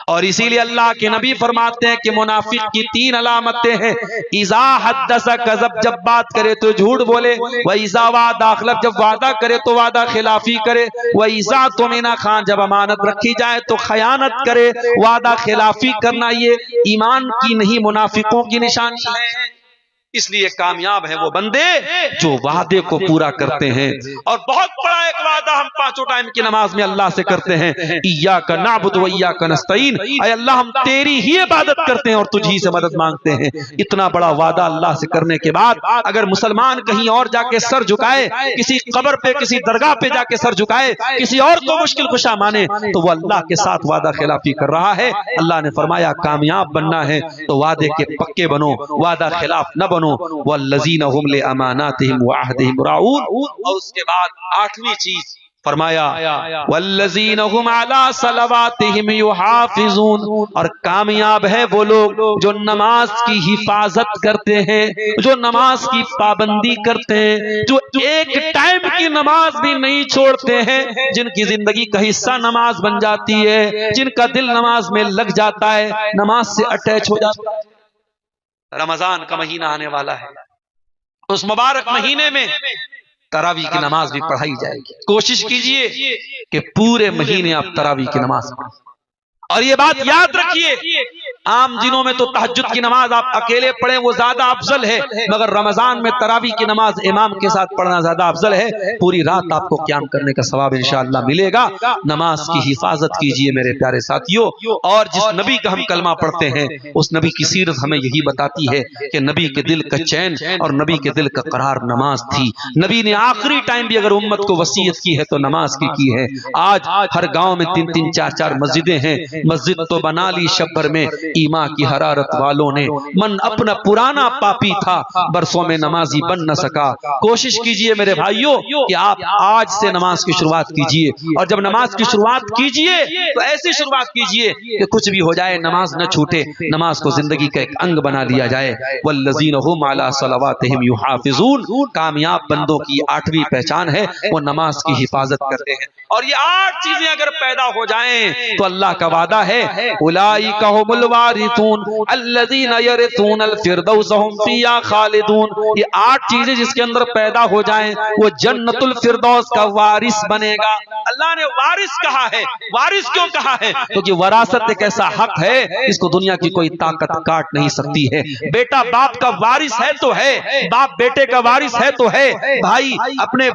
और इसीलिए अल्लाह के नबी फरमाते हैं कि मुनाफिक की 3 अलामतें हैं। इज़ा हद्दसा कज़ब, जब बात करे तो झूठ बोले, व इज़ा वादा अखलफ, जब वादा करे तो वादा खिलाफी करे, व इज़ा तुमिना खान, जब अमानत रखी जाए तो खयानत करे। वादा खिलाफी करना ये ईमान की नहीं मुनाफिकों की निशानी है। इसलिए कामयाब है वो बंदे जो वादे को पूरा करते हैं। और बहुत बड़ा एक वादा हम 5 टाइम की नमाज में अल्लाह से करते हैं, इय्याका नअबुदु व इय्याका नस्तईन, ऐ अल्लाह हम तेरी ही इबादत करते हैं और तुझी से मदद मांगते हैं। इतना बड़ा वादा अल्लाह से करने के बाद अगर मुसलमान कहीं और जाके सर झुकाए, किसी कब्र पे, किसी दरगाह पे जाके सर झुकाए, किसी और को मुश्किल कुशा माने, तो वो अल्लाह के साथ वादा खिलाफी कर रहा है। अल्लाह ने फरमाया कामयाब बनना है तो वादे के पक्के बनो, वादा खिलाफ न बनो। वल्लज़ीना हुम लिअमानातिहिम व अहदिहिम राऊन। और उसके बाद 8वीं चीज फरमाया वल्लज़ीना हुम अला सलवातिहिम युहाफिज़ून, और कामयाब है वो लोग जो नमाज की हिफाजत करते हैं, जो नमाज की पाबंदी करते हैं, जो एक टाइम की नमाज भी नहीं छोड़ते हैं, जिनकी जिंदगी का हिस्सा नमाज बन जाती है, जिनका दिल नमाज में लग जाता है, नमाज से अटैच हो जाता है। रमजान का महीना आने वाला है, उस मुबारक महीने में तरावी की नमाज भी पढ़ाई जाएगी। कोशिश कीजिए कि पूरे महीने आप तरावी की नमाज पढ़ें। और ये बात याद रखिए, आम दिनों में तो तहज्जुद की नमाज आप अकेले पढ़ें वो ज्यादा अफजल है, मगर रमजान में तरावी की नमाज इमाम के साथ पढ़ना ज्यादा अफजल है। पूरी रात आपको क़याम करने का सवाब इंशाअल्लाह मिलेगा। नमाज की हिफाजत कीजिए मेरे प्यारे साथियों। और जिस नबी का हम कलमा पढ़ते हैं उस नबी की सीरत हमें यही बताती है कि नबी के दिल का चैन और नबी के दिल का करार नमाज थी। नबी ने आखिरी टाइम भी अगर उम्मत को वसीयत की है तो नमाज की है। आज हर गाँव में 3-3 4-4 मस्जिदें हैं। मस्जिद तो बना ली शब भर में, ईमा की हरारत वालों ने, मन अपना पुराना पापी था, बरसों में नमाजी बन न सका। कोशिश कीजिए मेरे भाइयों कि आप आज से नमाज की शुरुआत कीजिए, और जब नमाज की शुरुआत कीजिए तो ऐसी शुरुआत कीजिए कि कुछ भी हो जाए नमाज न छूटे, नमाज को जिंदगी का एक अंग बना लिया जाए। वल्लज़ीना हुम अला सलवातिहिम युहाफिज़ून, कामयाब बंदों की 8वीं पहचान है वो नमाज की हिफाजत करते हैं। और ये 8 चीजें अगर पैदा हो जाएं तो अल्लाह का वादा है, उलाइका हुमुल वारिसून अल्लज़ीना यरिसूनल फिरदौस हुम फिहा खालिदून। ये 8 चीजें जिसके अंदर पैदा हो जाएं वो जन्नतुल फिरदौस का वारिस बनेगा। अल्लाह ने वारिस कहा है। वारिस क्यों कहा है? क्योंकि वरासत एक ऐसा हक है इसको दुनिया की कोई ताकत काट नहीं सकती है। बेटा बाप का वारिस है तो है, बाप बेटे का वारिस है तो है, भाई अपने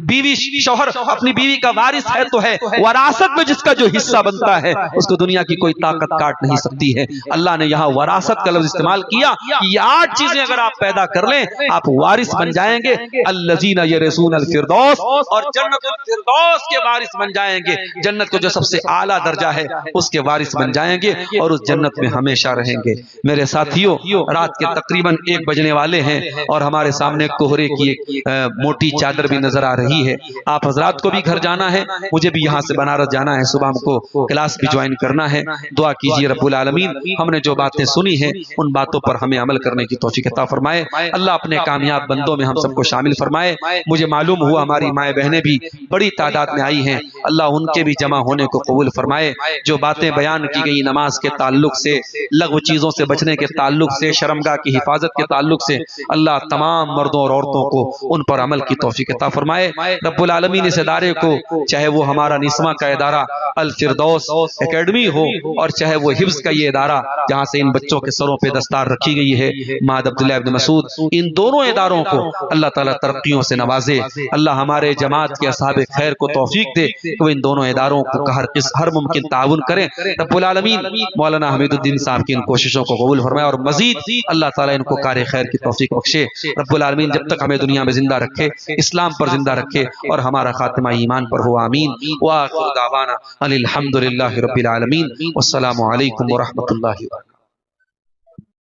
बीवी शौहर अपनी बीवी का वारिस है तो है। वरासत में जिसका जो हिस्सा बनता है उसको दुनिया की कोई ताकत काट नहीं सकती है। अल्लाह ने यहाँ वरासत का लफ्ज इस्तेमाल किया। ये 8 चीजें अगर आप पैदा कर लें आप वारिस बन जाएंगे। अल्लज़ीना यरिसूनल फिरदौस, और जन्नतुल फिरदौस के वारिस बन जाएंगे। जन्नत को जो सबसे आला दर्जा है उसके वारिस बन जाएंगे और उस जन्नत में हमेशा रहेंगे। मेरे साथियों, रात के तकरीबन 1 बजने वाले हैं और हमारे सामने कोहरे की एक मोटी चादर भी नजर आ रही है। आप हजरात को भी घर जाना है, मुझे भी यहाँ से बनारस जाना है, सुबह हमको क्लास भी ज्वाइन करना है। दुआ कीजिए रब्बुल आलमीन हमने जो बातें सुनी हैं उन बातों पर हमें अमल करने की तौफीक अता फरमाए। अल्लाह अपने कामयाब बंदों में हम सबको शामिल फरमाए। मुझे मालूम हुआ हमारी माएँ बहनें भी बड़ी तादाद में आई हैं, अल्लाह उनके भी जमा होने को कबूल फरमाए। जो बातें बयान की गई नमाज के ताल्लुक से, लग़्व चीजों से बचने के ताल्लुक से, शर्मगाह की हिफाजत के ताल्लुक से, अल्लाह तमाम मर्दों और औरतों को उन पर अमल की तौफीक अता फरमाए। रब्बुल आलमीन इस इदारे को, चाहे वो हमारा निस्मा का इदारा अल फिरदौस एकेडमी हो और चाहे वो हिफ्ज़ का ये इदारा जहाँ से इन बच्चों के सरों पे दस्तार रखी गई है, माद अब्दुल्लाह इब्न मसूद, इन दोनों इदारों को अल्लाह ताला तरक्कियों से नवाजे। अल्लाह हमारे जमात के असहाब खैर को तौफीक दे कि वो इन दोनों इदारों को हर मुमकिन ताउन करें। रब्बुल आलमीन मौलाना हमीदुद्दीन साहब की इन कोशिशों को कबूल फरमाए और मजीद अल्लाह ताला इनको कार खैर की तौफीक बख्शे। रब्बुल आलमीन जब तक हमें दुनिया में जिंदा रखे, इस्लाम पर जिंदा रखे और हमारा खातिमा ईमान पर हो। आमीन। व आखिर दावाना अनिल हम्दुलिल्लाहि रब्बिल आलमीन। वस्सलामु अलैकुम व रहमतुल्लाहि व बरकातुहू।